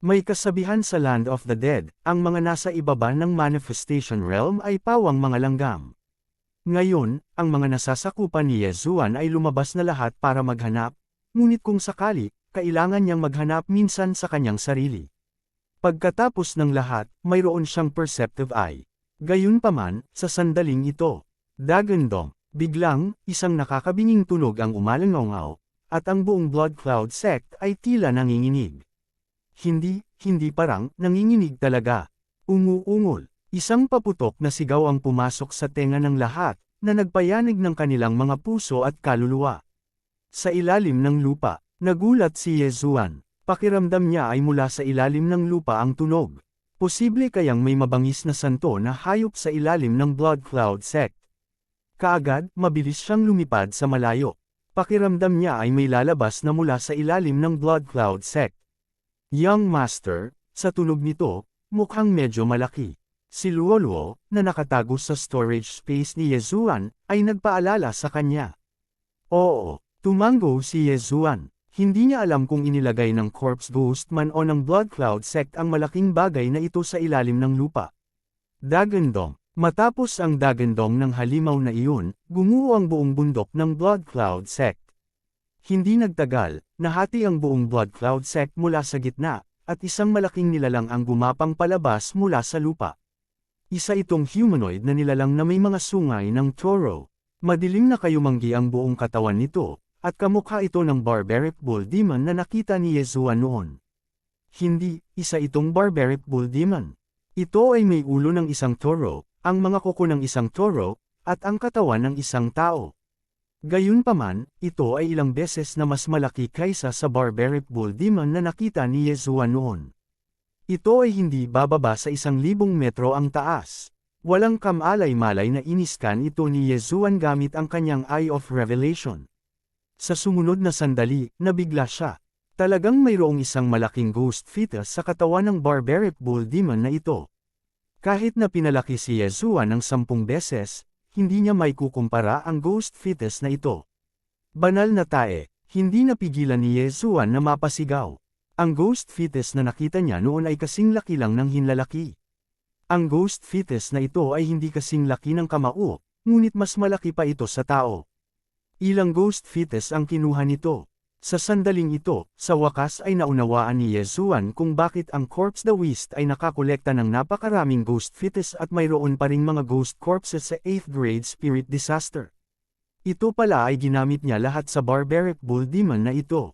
May kasabihan sa Land of the Dead, ang mga nasa ibaba ng Manifestation Realm ay pawang mga langgam. Ngayon, ang mga nasasakupan ni Yezuan ay lumabas na lahat para maghanap, ngunit kung sakali, kailangan niyang maghanap minsan sa kanyang sarili. Pagkatapos ng lahat, mayroon siyang perceptive eye. Gayunpaman, sa sandaling ito, Dagandong, biglang, isang nakakabinging tunog ang umalangaw, at ang buong Blood Cloud Sect ay tila nanginginig. Hindi parang, nanginginig talaga. Umuungol, isang paputok na sigaw ang pumasok sa tenga ng lahat, na nagpayanig ng kanilang mga puso at kaluluwa. Sa ilalim ng lupa, nagulat si Yezuan. Pakiramdam niya ay mula sa ilalim ng lupa ang tunog. Posible kayang may mabangis na santo na hayop sa ilalim ng Blood Cloud Sect. Kaagad, mabilis siyang lumipad sa malayo. Pakiramdam niya ay may lalabas na mula sa ilalim ng Blood Cloud Sect. Young Master, sa tunog nito, mukhang medyo malaki. Si Luoluo, na nakatago sa storage space ni Yezuan, ay nagpaalala sa kanya. Oo, tumango si Yezuan. Hindi niya alam kung inilagay ng Corpse Ghost man o ng Blood Cloud Sect ang malaking bagay na ito sa ilalim ng lupa. Dagandong. Matapos ang dagandong ng halimaw na iyon, gumuho ang buong bundok ng Blood Cloud Sect. Hindi nagtagal, nahati ang buong Blood Cloud Sect mula sa gitna, at isang malaking nilalang ang gumapang palabas mula sa lupa. Isa itong humanoid na nilalang na may mga sungay ng toro. Madilim na kayumanggi ang buong katawan nito, at kamukha ito ng barbaric bull demon na nakita ni Yezuan noon. Hindi, isa itong barbaric bull demon. Ito ay may ulo ng isang toro, ang mga kuko ng isang toro, at ang katawan ng isang tao. Gayunpaman, ito ay ilang beses na mas malaki kaysa sa barbaric bull demon na nakita ni Yezuan noon. Ito ay hindi bababa sa 1,000 metro ang taas. Walang kamalay-malay na iniskan ito ni Yezuan gamit ang kanyang Eye of Revelation. Sa sumunod na sandali, nabigla siya. Talagang mayroong isang malaking ghost fetus sa katawan ng barbaric bull demon na ito. Kahit na pinalaki si Yezuan ng 10 beses, hindi niya maikukumpara ang ghost fetus na ito. Banal na tae, hindi napigilan ni Yezuan na mapasigaw. Ang ghost fetus na nakita niya noon ay kasing laki lang ng hinlalaki. Ang ghost fetus na ito ay hindi kasing laki ng kamao, ngunit mas malaki pa ito sa tao. Ilang ghost fetus ang kinuha nito. Sa sandaling ito, sa wakas ay naunawaan ni Yezuan kung bakit ang Corpse the West ay nakakolekta ng napakaraming ghost fetus at mayroon pa ring mga ghost corpses sa 8th grade spirit disaster. Ito pala ay ginamit niya lahat sa barbaric bull demon na ito.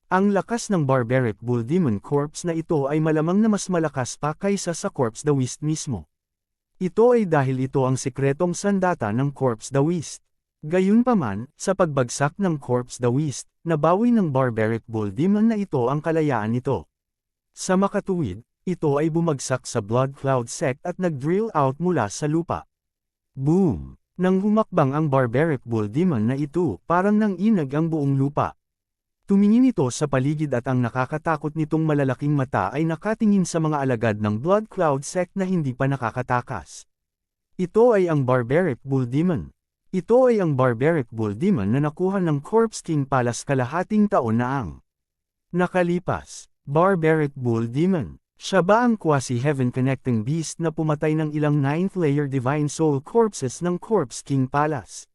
Ang lakas ng barbaric bull demon corpse na ito ay malamang na mas malakas pa kaysa sa Corpse the West mismo. Ito ay dahil ito ang sikretong sandata ng Corpse the West. Gayunpaman, sa pagbagsak ng Corpse the West, nabawi ng barbaric bull demon na ito ang kalayaan nito. Sa makatuwid, ito ay bumagsak sa Blood Cloud Sect at nag-drill out mula sa lupa. Boom! Nang humakbang ang barbaric bull demon na ito, parang nanginag ang buong lupa. Tumingin ito sa paligid at ang nakakatakot nitong malalaking mata ay nakatingin sa mga alagad ng Blood Cloud sect na hindi pa nakakatakas. Ito ay ang barbaric bull demon. Ito ay ang barbaric bull demon na nakuha ng Corpse King Palace kalahating taon na ang nakalipas. Barbaric bull demon. Siya ba ang quasi-heaven connecting beast na pumatay ng ilang 9th layer divine soul corpses ng Corpse King Palace?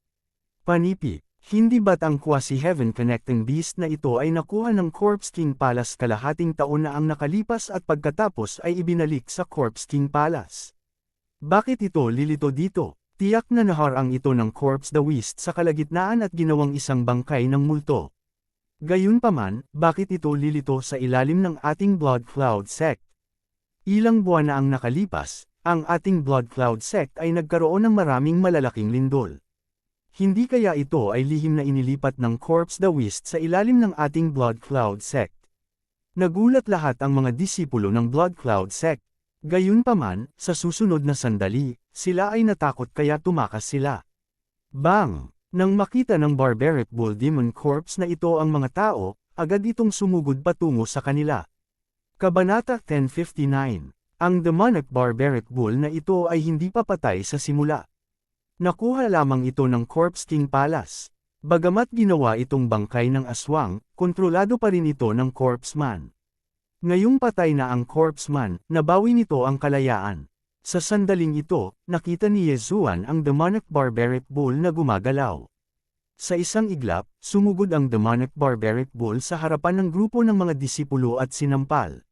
Panipi, hindi ba't ang quasi-heaven connecting beast na ito ay nakuha ng Corpse King Palace kalahating taon na ang nakalipas at pagkatapos ay ibinalik sa Corpse King Palace? Bakit ito lilito dito? Tiyak na naharang ito ng Corpse the Beast sa kalagitnaan at ginawang isang bangkay ng multo. Gayunpaman, bakit ito lilito sa ilalim ng ating Blood Cloud sect? Ilang buwan na ang nakalipas, ang ating Blood Cloud sect ay nagkaroon ng maraming malalaking lindol. Hindi kaya ito ay lihim na inilipat ng Corpse the Beast sa ilalim ng ating Blood Cloud sect? Nagulat lahat ang mga disipulo ng Blood Cloud sect. Gayunpaman, sa susunod na sandali, sila ay natakot kaya tumakas sila. Bang! Nang makita ng barbaric bull demon corpse na ito ang mga tao, agad itong sumugod patungo sa kanila. Kabanata 1059. Ang demonic barbaric bull na ito ay hindi pa patay sa simula. Nakuha lamang ito ng Corpse King Palace. Bagamat ginawa itong bangkay ng aswang, kontrolado pa rin ito ng Corpse Man. Ngayong patay na ang Corpse Man, nabawi nito ang kalayaan. Sa sandaling ito, nakita ni Yezuan ang demonic barbaric bull na gumagalaw. Sa isang iglap, sumugod ang demonic barbaric bull sa harapan ng grupo ng mga disipulo at sinampal.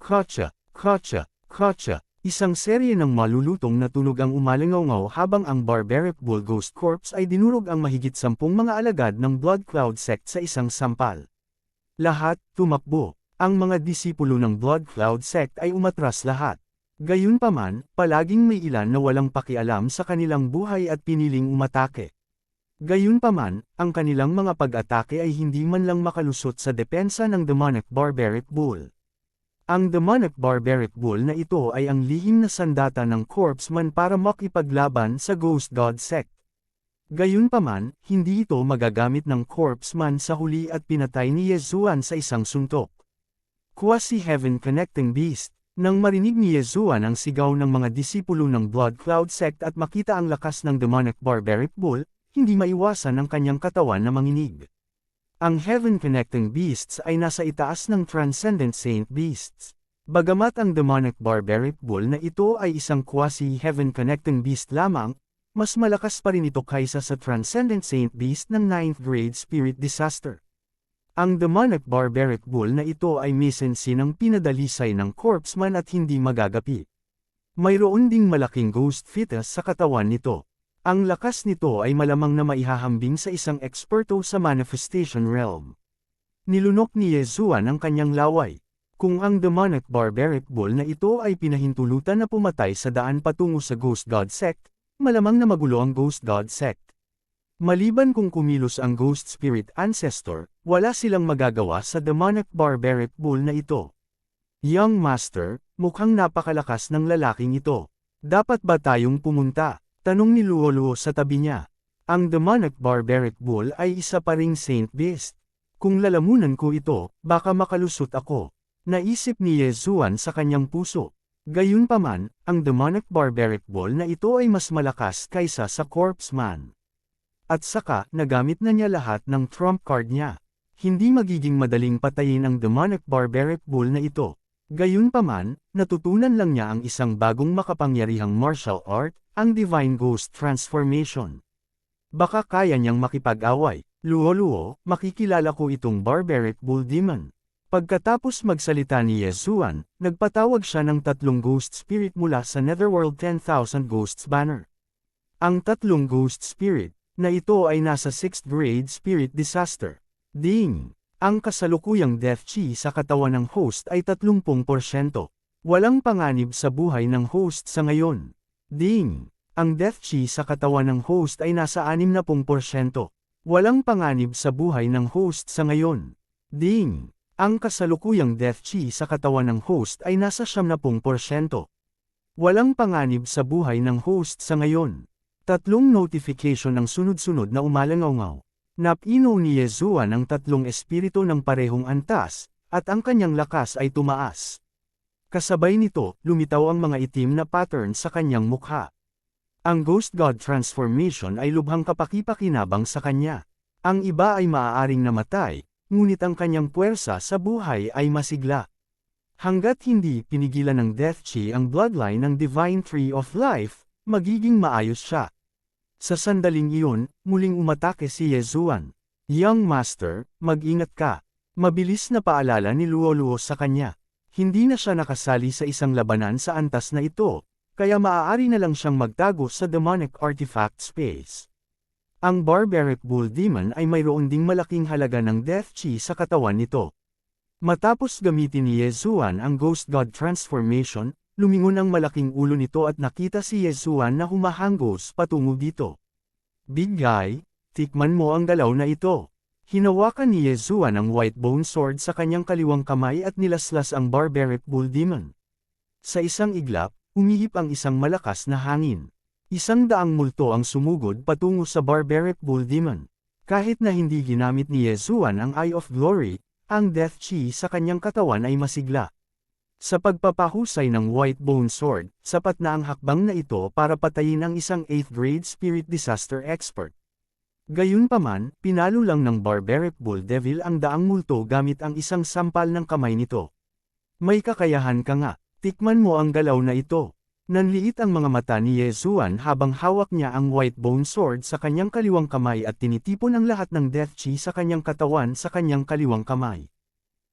Kotcha, kotcha, kotcha, isang serye ng malulutong na tunog ang umalingaw habang ang barbaric bull ghost corpse ay dinurog ang mahigit 10 mga alagad ng Blood Cloud sect sa isang sampal. Lahat, tumakbo. Ang mga disipulo ng Blood Cloud sect ay umatras lahat. Gayunpaman, palaging may ilan na walang pakialam sa kanilang buhay at piniling umatake. Gayunpaman, ang kanilang mga pag-atake ay hindi man lang makalusot sa depensa ng demonic barbaric bull. Ang demonic barbaric bull na ito ay ang lihim na sandata ng Corpse Man para makipaglaban sa Ghost God sect. Gayunpaman, hindi ito magagamit ng Corpse Man sa huli at pinatay ni Yezuan sa isang suntok. Quasi-heaven connecting beast. Nang marinig ni Yezuan ang sigaw ng mga disipulo ng Blood Cloud sect at makita ang lakas ng demonic barbaric bull, hindi maiwasan ang kanyang katawan na manginig. Ang heaven connecting beasts ay nasa itaas ng transcendent saint beasts. Bagamat ang demonic barbaric bull na ito ay isang quasi-heaven connecting beast lamang, mas malakas pa rin ito kaysa sa transcendent saint beast ng 9th grade spirit disaster. Ang demonic barbaric bull na ito ay misensi ng pinadalisay ng Corpse Man at hindi magagapi. Mayroon ding malaking ghost fetus sa katawan nito. Ang lakas nito ay malamang na maihahambing sa isang eksperto sa manifestation realm. Nilunok ni Yezuan ang kanyang laway. Kung ang demonic barbaric bull na ito ay pinahintulutan na pumatay sa daan patungo sa Ghost God sect, malamang na magulo ang Ghost God sect. Maliban kung kumilos ang Ghost Spirit Ancestor, wala silang magagawa sa demonic barbaric bull na ito. Young Master, mukhang napakalakas ng lalaking ito. Dapat ba tayong pumunta? Tanong ni Luoluo sa tabi niya. Ang demonic barbaric bull ay isa pa ring saint beast. Kung lalamunan ko ito, baka makalusot ako. Naisip ni Yezuan sa kanyang puso. Gayunpaman, ang demonic barbaric bull na ito ay mas malakas kaysa sa Corpse Man. At saka, nagamit na niya lahat ng trump card niya. Hindi magiging madaling patayin ang demonic barbaric bull na ito. Gayunpaman, natutunan lang niya ang isang bagong makapangyarihang martial art, ang Divine Ghost Transformation. Baka kaya niyang makipag-away. Luoluo, makikilala ko itong barbaric bull demon. Pagkatapos magsalita ni Yezuan, nagpatawag siya ng 3 ghost spirit mula sa Netherworld 10,000 Ghosts banner. Ang 3 ghost spirit na ito ay nasa 6th grade spirit disaster. Ding! Ang kasalukuyang death chi sa katawan ng host ay 30%. Walang panganib sa buhay ng host sa ngayon. Ding! Ang death chi sa katawan ng host ay nasa 60%. Walang panganib sa buhay ng host sa ngayon. Ding! Ang kasalukuyang death chi sa katawan ng host ay nasa 70%. Walang panganib sa buhay ng host sa ngayon. Tatlong notification ang sunod-sunod na umalangaw-ngaw. Napino ni Yezuan ang tatlong espiritu ng parehong antas, at ang kanyang lakas ay tumaas. Kasabay nito, lumitaw ang mga itim na pattern sa kanyang mukha. Ang Ghost God transformation ay lubhang kapaki-pakinabang sa kanya. Ang iba ay maaaring namatay, ngunit ang kanyang puwersa sa buhay ay masigla. Hanggat hindi pinigilan ng Death Chi ang bloodline ng Divine Tree of Life, magiging maayos siya. Sa sandaling iyon, muling umatake si Yezuan. Young Master, mag-ingat ka. Mabilis na paalala ni Luoluo sa kanya. Hindi na siya nakasali sa isang labanan sa antas na ito, kaya maaari na lang siyang magtago sa demonic artifact space. Ang Barbaric Bull Demon ay mayroon ding malaking halaga ng Death Chi sa katawan nito. Matapos gamitin ni Yezuan ang Ghost God transformation, lumingon ang malaking ulo nito at nakita si Yezuan na humahanggos patungo dito. Big guy, tikman mo ang galaw na ito. Hinawakan ni Yezuan ang white bone sword sa kanyang kaliwang kamay at nilaslas ang Barbaric Bull Demon. Sa isang iglap, umihip ang isang malakas na hangin. 100 multo ang sumugod patungo sa Barbaric Bull Demon. Kahit na hindi ginamit ni Yezuan ang Eye of Glory, ang Death Chi sa kanyang katawan ay masigla. Sa pagpapahusay ng White Bone Sword, sapat na ang hakbang na ito para patayin ang isang 8th grade spirit disaster expert. Gayunpaman, pinalo lang ng Barbaric Bull Devil ang daang multo gamit ang isang sampal ng kamay nito. May kakayahan ka nga, tikman mo ang galaw na ito. Nanliit ang mga mata ni Yezuan habang hawak niya ang White Bone Sword sa kanyang kaliwang kamay at tinitipon ang lahat ng Death Chi sa kanyang katawan sa kanyang kaliwang kamay.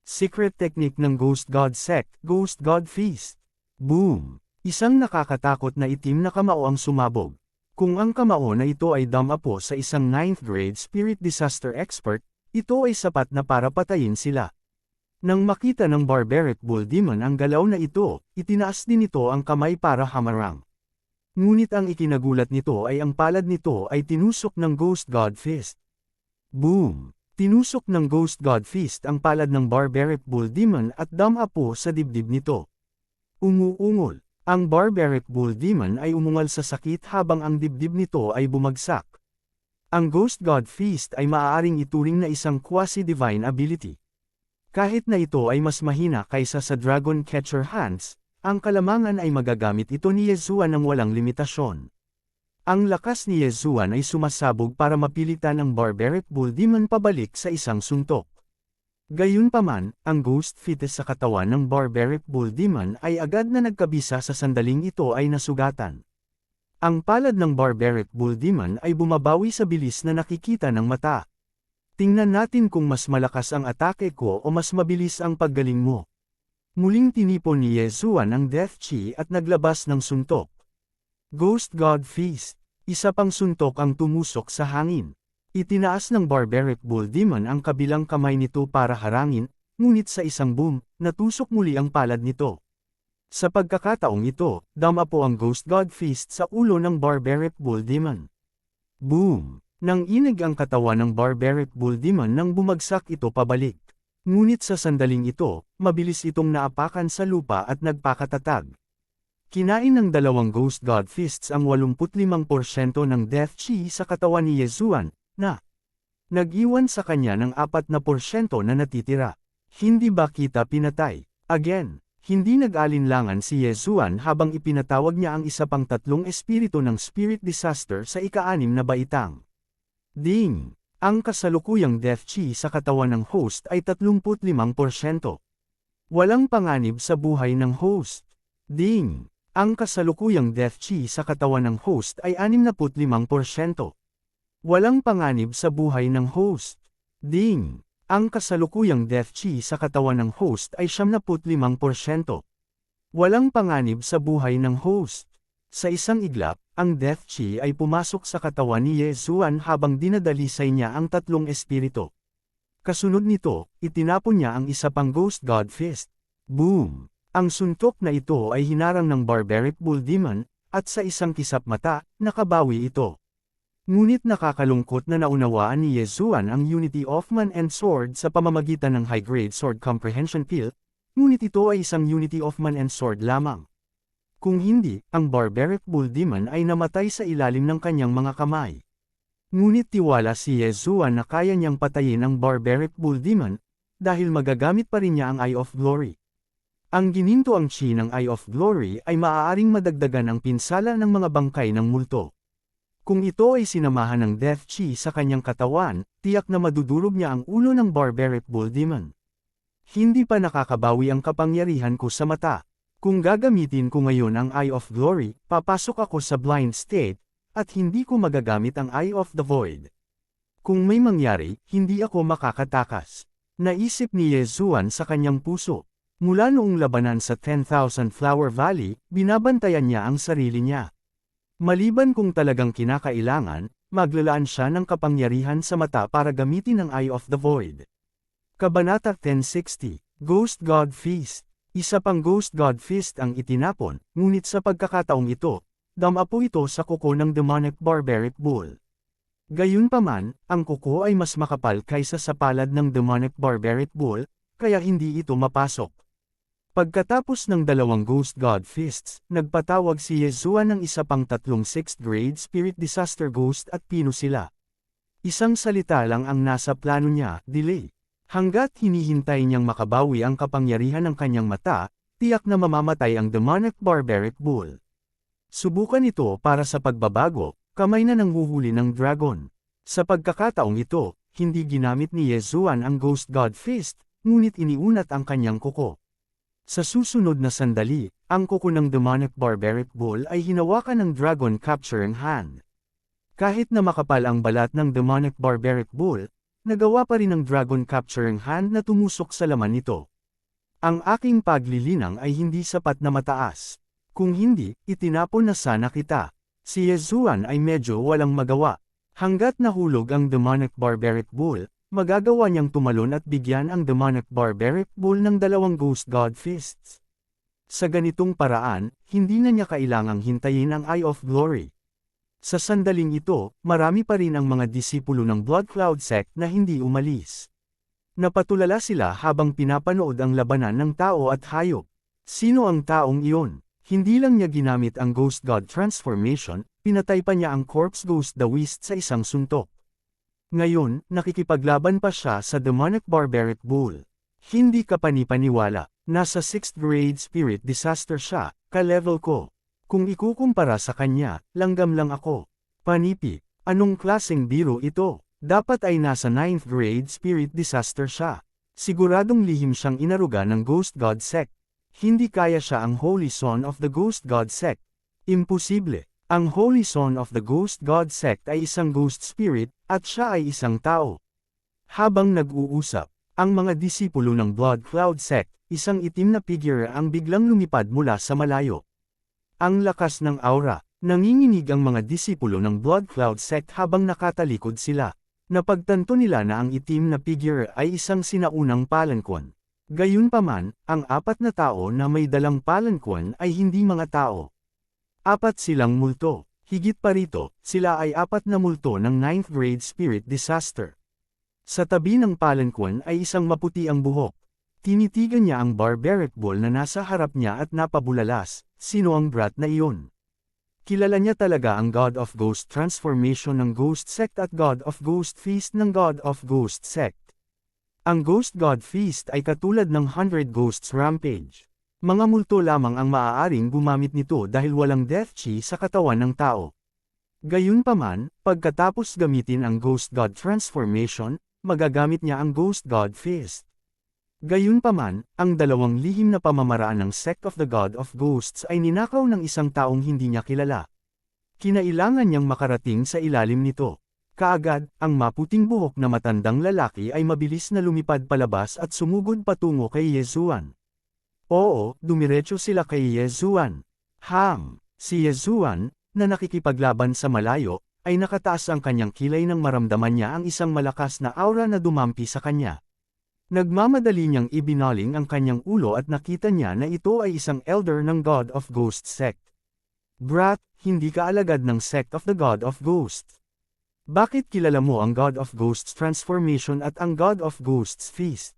Secret technique ng Ghost God Sect, Ghost God Feast. Boom! Isang nakakatakot na itim na kamao ang sumabog. Kung ang kamao na ito ay damapo sa isang 9th grade spirit disaster expert, ito ay sapat na para patayin sila. Nang makita ng Barbaric Bull Demon ang galaw na ito, itinaas din ito ang kamay para hamarang. Ngunit ang ikinagulat nito ay ang palad nito ay tinusok ng Ghost God Fist. Boom! Tinusok ng Ghost God Fist ang palad ng Barbaric Bull Demon at damapo sa dibdib nito. Umuungol. Ang Barbaric Bull Demon ay umungal sa sakit habang ang dibdib nito ay bumagsak. Ang Ghost God Feast ay maaaring ituring na isang quasi-divine ability. Kahit na ito ay mas mahina kaysa sa Dragon Catcher Hands, ang kalamangan ay magagamit ito ni Yezuan ng walang limitasyon. Ang lakas ni Yezuan ay sumasabog para mapilitan ang Barbaric Bull Demon pabalik sa isang suntok. Gayunpaman, ang Ghost Fetus sa katawan ng Barbaric Bull Demon ay agad na nagkabisa sa sandaling ito ay nasugatan. Ang palad ng Barbaric Bull Demon ay bumabawi sa bilis na nakikita ng mata. Tingnan natin kung mas malakas ang atake ko o mas mabilis ang paggaling mo. Muling tinipon ni Yezuan ang Death Chi at naglabas ng suntok. Ghost God Feast. Isa pang suntok ang tumusok sa hangin. Itinaas ng Barbaric Bull Demon ang kabilang kamay nito para harangin, ngunit sa isang boom, natusok muli ang palad nito. Sa pagkakataong ito, damapo ang Ghost God Feast sa ulo ng Barbaric Bull Demon. Boom! Nang inig ang katawan ng Barbaric Bull Demon nang bumagsak ito pabalik. Ngunit sa sandaling ito, mabilis itong naapakan sa lupa at nagpakatatag. Kinain ng dalawang Ghost God Fists ang 85% ng Death Chi sa katawan ni Yezuan, na nag-iwan sa kanya ng 4% na natitira. Hindi ba kita pinatay? Again, hindi nag-alinlangan si Yezuan habang ipinatawag niya ang isa pang tatlong espiritu ng Spirit Disaster sa ika-6 na baitang. Ding! Ang kasalukuyang Death Chi sa katawan ng host ay 35%. Walang panganib sa buhay ng host. Ding! Ang kasalukuyang Death Chi sa katawan ng host ay 65%. Walang panganib sa buhay ng host. Ding! Ang kasalukuyang Death Chi sa katawan ng host ay 75%. Walang panganib sa buhay ng host. Sa isang iglap, ang Death Chi ay pumasok sa katawan ni Yezuan habang dinadalisay niya ang tatlong espiritu. Kasunod nito, itinapon niya ang isa pang Ghost God Fist. Boom! Ang suntok na ito ay hinarang ng Barbaric Bull Demon, at sa isang kisap mata, nakabawi ito. Ngunit nakakalungkot na naunawaan ni Yezuan ang Unity of Man and Sword sa pamamagitan ng High-Grade Sword Comprehension Pill, ngunit ito ay isang Unity of Man and Sword lamang. Kung hindi, ang barbaric bull demon ay namatay sa ilalim ng kanyang mga kamay. Ngunit tiwala si Yezuan na kaya niyang patayin ang barbaric bull demon, dahil magagamit pa rin niya ang Eye of Glory. Ang ginintoang chi ng Eye of Glory ay maaaring madagdagan ang pinsala ng mga bangkay ng multo. Kung ito ay sinamahan ng Death Chi sa kanyang katawan, tiyak na madudurog niya ang ulo ng barbaric bull demon. Hindi pa nakakabawi ang kapangyarihan ko sa mata. Kung gagamitin ko ngayon ang Eye of Glory, papasok ako sa blind state, at hindi ko magagamit ang Eye of the Void. Kung may mangyari, hindi ako makakatakas. Naisip ni Yezuan sa kanyang puso. Mula noong labanan sa 10,000 Flower Valley, binabantayan niya ang sarili niya. Maliban kung talagang kinakailangan, maglalaan siya ng kapangyarihan sa mata para gamitin ang Eye of the Void. Kabanata 1060, Ghost God Feast. Isa pang Ghost God Feast ang itinapon, ngunit sa pagkakataong ito, damapo ito sa kuko ng demonic barbaric bull. Gayunpaman, ang kuko ay mas makapal kaysa sa palad ng demonic barbaric bull, kaya hindi ito mapasok. Pagkatapos ng dalawang Ghost God Feasts, nagpatawag si Yezuan ng isa pang 3 6th grade Spirit Disaster Ghost at pino sila. Isang salita lang ang nasa plano niya, delay. Hanggat hinihintay niyang makabawi ang kapangyarihan ng kanyang mata, tiyak na mamamatay ang demonic barbaric bull. Subukan ito para sa pagbabago, kamay na nanghuhuli ng dragon. Sa pagkakataong ito, hindi ginamit ni Yezuan ang Ghost God Feast, ngunit iniunat ang kanyang kuko. Sa susunod na sandali, ang kuko ng demonic barbaric bull ay hinawakan ng dragon capturing hand. Kahit na makapal ang balat ng demonic barbaric bull, nagawa pa rin ng dragon capturing hand na tumusok sa laman nito. Ang aking paglilinang ay hindi sapat na mataas. Kung hindi, itinapon na sana kita. Si Yezuan ay medyo walang magawa. Hanggat nahulog ang demonic barbaric bull, magagawa niyang tumalon at bigyan ang demonic barbaric bull ng dalawang Ghost God Fists. Sa ganitong paraan, hindi na niya kailangang hintayin ang Eye of Glory. Sa sandaling ito, marami pa rin ang mga disipulo ng Blood Cloud Sect na hindi umalis. Napatulala sila habang pinapanood ang labanan ng tao at hayop. Sino ang taong iyon? Hindi lang niya ginamit ang Ghost God Transformation, pinatay pa niya ang Corpse Ghost Dawist sa isang suntok. Ngayon, nakikipaglaban pa siya sa demonic barbaric bull. Hindi ka panipaniwala, nasa 6th grade Spirit Disaster siya, ka-level ko. Kung ikukumpara sa kanya, langgam lang ako. Panipi, anong klaseng biro ito? Dapat ay nasa 9th grade Spirit Disaster siya. Siguradong lihim siyang inaruga ng Ghost God Sect. Hindi kaya siya ang Holy Son of the Ghost God Sect. Imposible. Ang Holy Son of the Ghost God Sect ay isang ghost spirit, at siya ay isang tao. Habang nag-uusap, ang mga disipulo ng Blood Cloud Sect, isang itim na figure ang biglang lumipad mula sa malayo. Ang lakas ng aura, nanginginig ang mga disipulo ng Blood Cloud Sect habang nakatalikod sila. Napagtanto nila na ang itim na figure ay isang sinaunang palanquin. Gayunpaman, ang 4 na tao na may dalang palanquin ay hindi mga tao. 4 silang multo. Higit pa rito, sila ay 4 na multo ng 9th grade Spirit Disaster. Sa tabi ng palanquin ay isang maputi ang buhok. Tinitigan niya ang barbaric bull na nasa harap niya at napabulalas, sino ang brat na iyon? Kilala niya talaga ang God of Ghost Transformation ng Ghost Sect at God of Ghost Feast ng God of Ghost Sect. Ang Ghost God Feast ay katulad ng 100 Ghosts Rampage. Mga multo lamang ang maaaring gumamit nito dahil walang death chi sa katawan ng tao. Gayunpaman, pagkatapos gamitin ang Ghost God Transformation, magagamit niya ang Ghost God Feast. Gayunpaman, ang dalawang lihim na pamamaraan ng Sect of the God of Ghosts ay ninakaw ng isang taong hindi niya kilala. Kinailangan niyang makarating sa ilalim nito. Kaagad, ang maputing buhok na matandang lalaki ay mabilis na lumipad palabas at sumugod patungo kay Yezuan. Oo, dumiretso sila kay Yezuan. Si Yezuan, na nakikipaglaban sa malayo, ay nakataas ang kanyang kilay nang maramdaman niya ang isang malakas na aura na dumampi sa kanya. Nagmamadali niyang ibinaling ang kanyang ulo at nakita niya na ito ay isang elder ng God of Ghosts Sect. Brat, hindi ka alagad ng Sect of the God of Ghosts. Bakit kilala mo ang God of Ghosts Transformation at ang God of Ghosts Feast?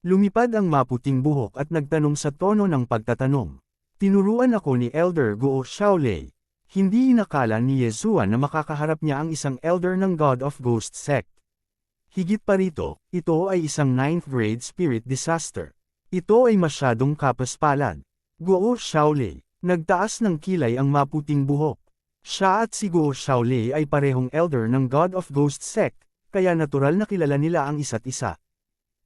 Lumipad ang maputing buhok at nagtanong sa tono ng pagtatanong. Tinuruan ako ni Elder Guo Xiaolei. Hindi inakala ni Yezuan na makakaharap niya ang isang elder ng God of Ghost sect. Higit pa rito, ito ay isang 9th grade spirit disaster. Ito ay masyadong kapaspalad. Guo Xiaolei, nagtaas ng kilay ang maputing buhok. Siya at si Guo Xiaolei ay parehong elder ng God of Ghost sect, kaya natural na kilala nila ang isa't isa.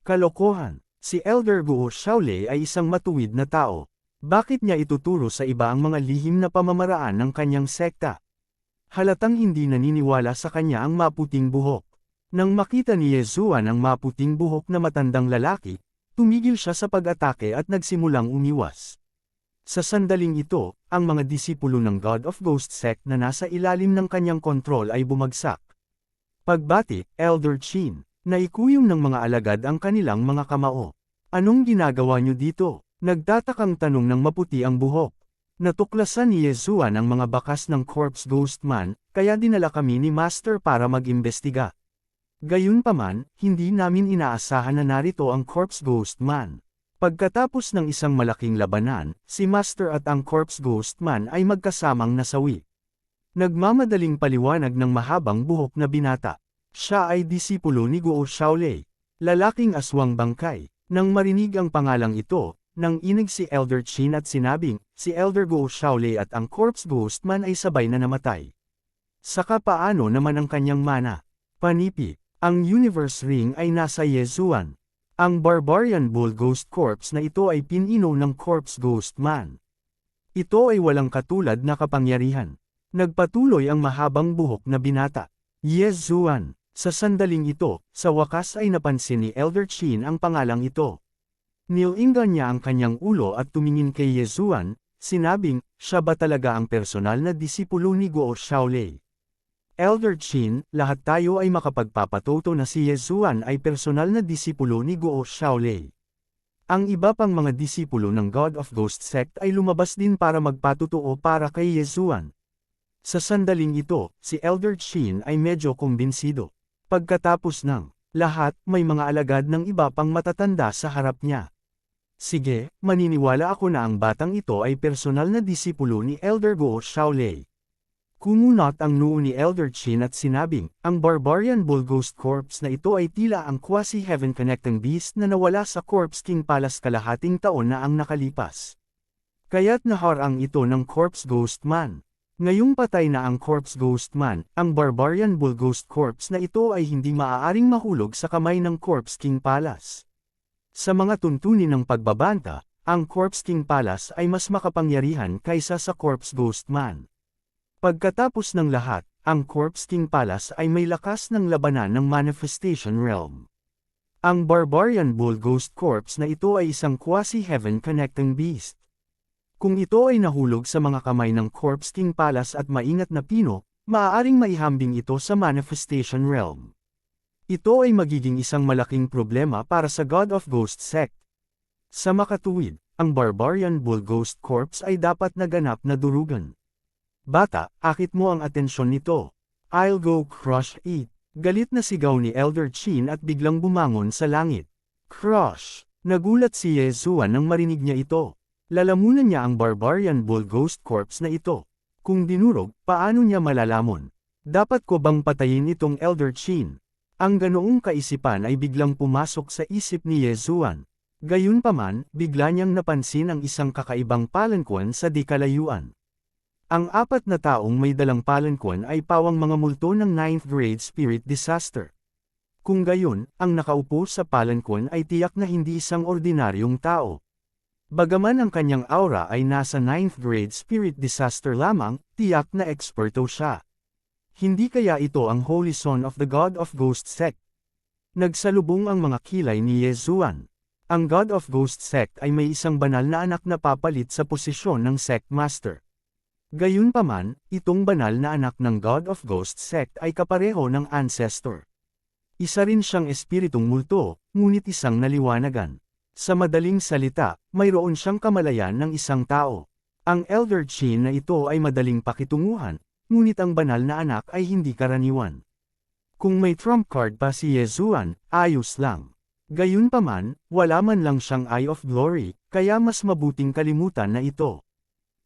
Kalokohan, si Elder Guo Xiaolei ay isang matuwid na tao. Bakit niya ituturo sa iba ang mga lihim na pamamaraan ng kanyang sekta? Halatang hindi naniniwala sa kanya ang maputing buhok. Nang makita ni Yezuan ang maputing buhok na matandang lalaki, tumigil siya sa pag-atake at nagsimulang umiwas. Sa sandaling ito, ang mga disipulo ng God of Ghost sect na nasa ilalim ng kanyang kontrol ay bumagsak. Pagbati, Elder Chin, naikuyom ng mga alagad ang kanilang mga kamao. Anong ginagawa niyo dito? Nagtatakang tanong ng maputi ang buhok. Natuklasan ni Yezuan ang mga bakas ng Corpse Ghost Man, kaya dinala kami ni Master para mag-imbestiga. Gayunpaman, hindi namin inaasahan na narito ang Corpse Ghost Man. Pagkatapos ng isang malaking labanan, si Master at ang Corpse Ghost Man ay magkasamang nasawi. Nagmamadaling paliwanag ng mahabang buhok na binata. Siya ay disipulo ni Guo Xiaolei, lalaking aswang bangkay. Nang marinig ang pangalang ito, nang inig si Elder Chin at sinabing, si Elder Guo Xiaolei at ang Corpse Ghost Man ay sabay na namatay. Saka paano naman ang kanyang mana? Panipi, ang Universe Ring ay nasa Yezuan. Ang Barbarian Bull Ghost Corpse na ito ay pinino ng Corpse Ghost Man. Ito ay walang katulad na kapangyarihan. Nagpatuloy ang mahabang buhok na binata. Yezuan, sa sandaling ito, sa wakas ay napansin ni Elder Chin ang pangalang ito. Nilingan niya ang kanyang ulo at tumingin kay Yezuan, sinabing, siya ba talaga ang personal na disipulo ni Guo Xiaolei? Elder Chin, lahat tayo ay makapagpapatoto na si Yezuan ay personal na disipulo ni Guo Xiaolei. Ang iba pang mga disipulo ng God of Ghost sect ay lumabas din para magpatotoo para kay Yezuan. Sa sandaling ito, si Elder Chin ay medyo kumbinsido. Pagkatapos ng lahat, may mga alagad ng iba pang matatanda sa harap niya. Sige, maniniwala ako na ang batang ito ay personal na disipulo ni Elder Guo Xiaolei. Kumunot ang noo ni Elder Chin at sinabing, ang Barbarian Bull Ghost Corpse na ito ay tila ang quasi-heaven connecting beast na nawala sa Corpse King Palace kalahating taon na ang nakalipas. Kaya't naharang ito ng Corpse Ghost Man. Ngayong patay na ang Corpse Ghost Man, ang Barbarian Bull Ghost Corpse na ito ay hindi maaaring mahulog sa kamay ng Corpse King Palace. Sa mga tuntunin ng pagbabanta, ang Corpse King Palace ay mas makapangyarihan kaysa sa Corpse Ghost Man. Pagkatapos ng lahat, ang Corpse King Palace ay may lakas ng labanan ng Manifestation Realm. Ang Barbarian Bull Ghost Corpse na ito ay isang quasi-heaven connecting beast. Kung ito ay nahulog sa mga kamay ng Corpse King Palace at maingat na pino, maaaring maihambing ito sa Manifestation Realm. Ito ay magiging isang malaking problema para sa God of Ghost sect. Sa makatuwid, ang Barbarian Bull Ghost Corpse ay dapat naganap na durugan. Bata, akit mo ang atensyon nito. I'll go crush it. Galit na sigaw ni Elder Chin at biglang bumangon sa langit. Crush! Nagulat si Yezuan nang marinig niya ito. Lalamunan niya ang Barbarian Bull Ghost Corpse na ito. Kung dinurog, paano niya malalamon? Dapat ko bang patayin itong Elder Chin? Ang ganoong kaisipan ay biglang pumasok sa isip ni Yezuan. Gayunpaman, bigla niyang napansin ang isang kakaibang palanquan sa di kalayuan. Ang apat na taong may dalang palanquan ay pawang mga multo ng 9th grade spirit disaster. Kung gayon, ang nakaupo sa palanquan ay tiyak na hindi isang ordinaryong tao. Bagaman ang kanyang aura ay nasa 9th grade spirit disaster lamang, tiyak na eksperto siya. Hindi kaya ito ang Holy Son of the God of Ghost sect? Nagsalubong ang mga kilay ni Yezuan. Ang God of Ghost sect ay may isang banal na anak na papalit sa posisyon ng sect master. Gayunpaman, itong banal na anak ng God of Ghost sect ay kapareho ng ancestor. Isa rin siyang espiritong multo, ngunit isang naliwanagan. Sa madaling salita, mayroon siyang kamalayan ng isang tao. Ang Elder Chin na ito ay madaling pakitunguhan, ngunit ang banal na anak ay hindi karaniwan. Kung may trump card pa si Yezuan, ayos lang. Gayunpaman, wala man lang siyang Eye of Glory, kaya mas mabuting kalimutan na ito.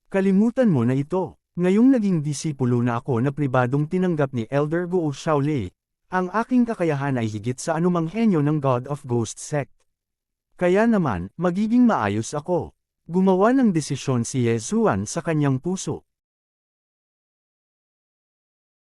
Kalimutan mo na ito. Ngayong naging disipulo na ako na pribadong tinanggap ni Elder Guo Shaolei, ang aking kakayahan ay higit sa anumang henyo ng God of Ghost Sect. Kaya naman, magiging maayos ako. Gumawa ng desisyon si Yesuan sa kanyang puso.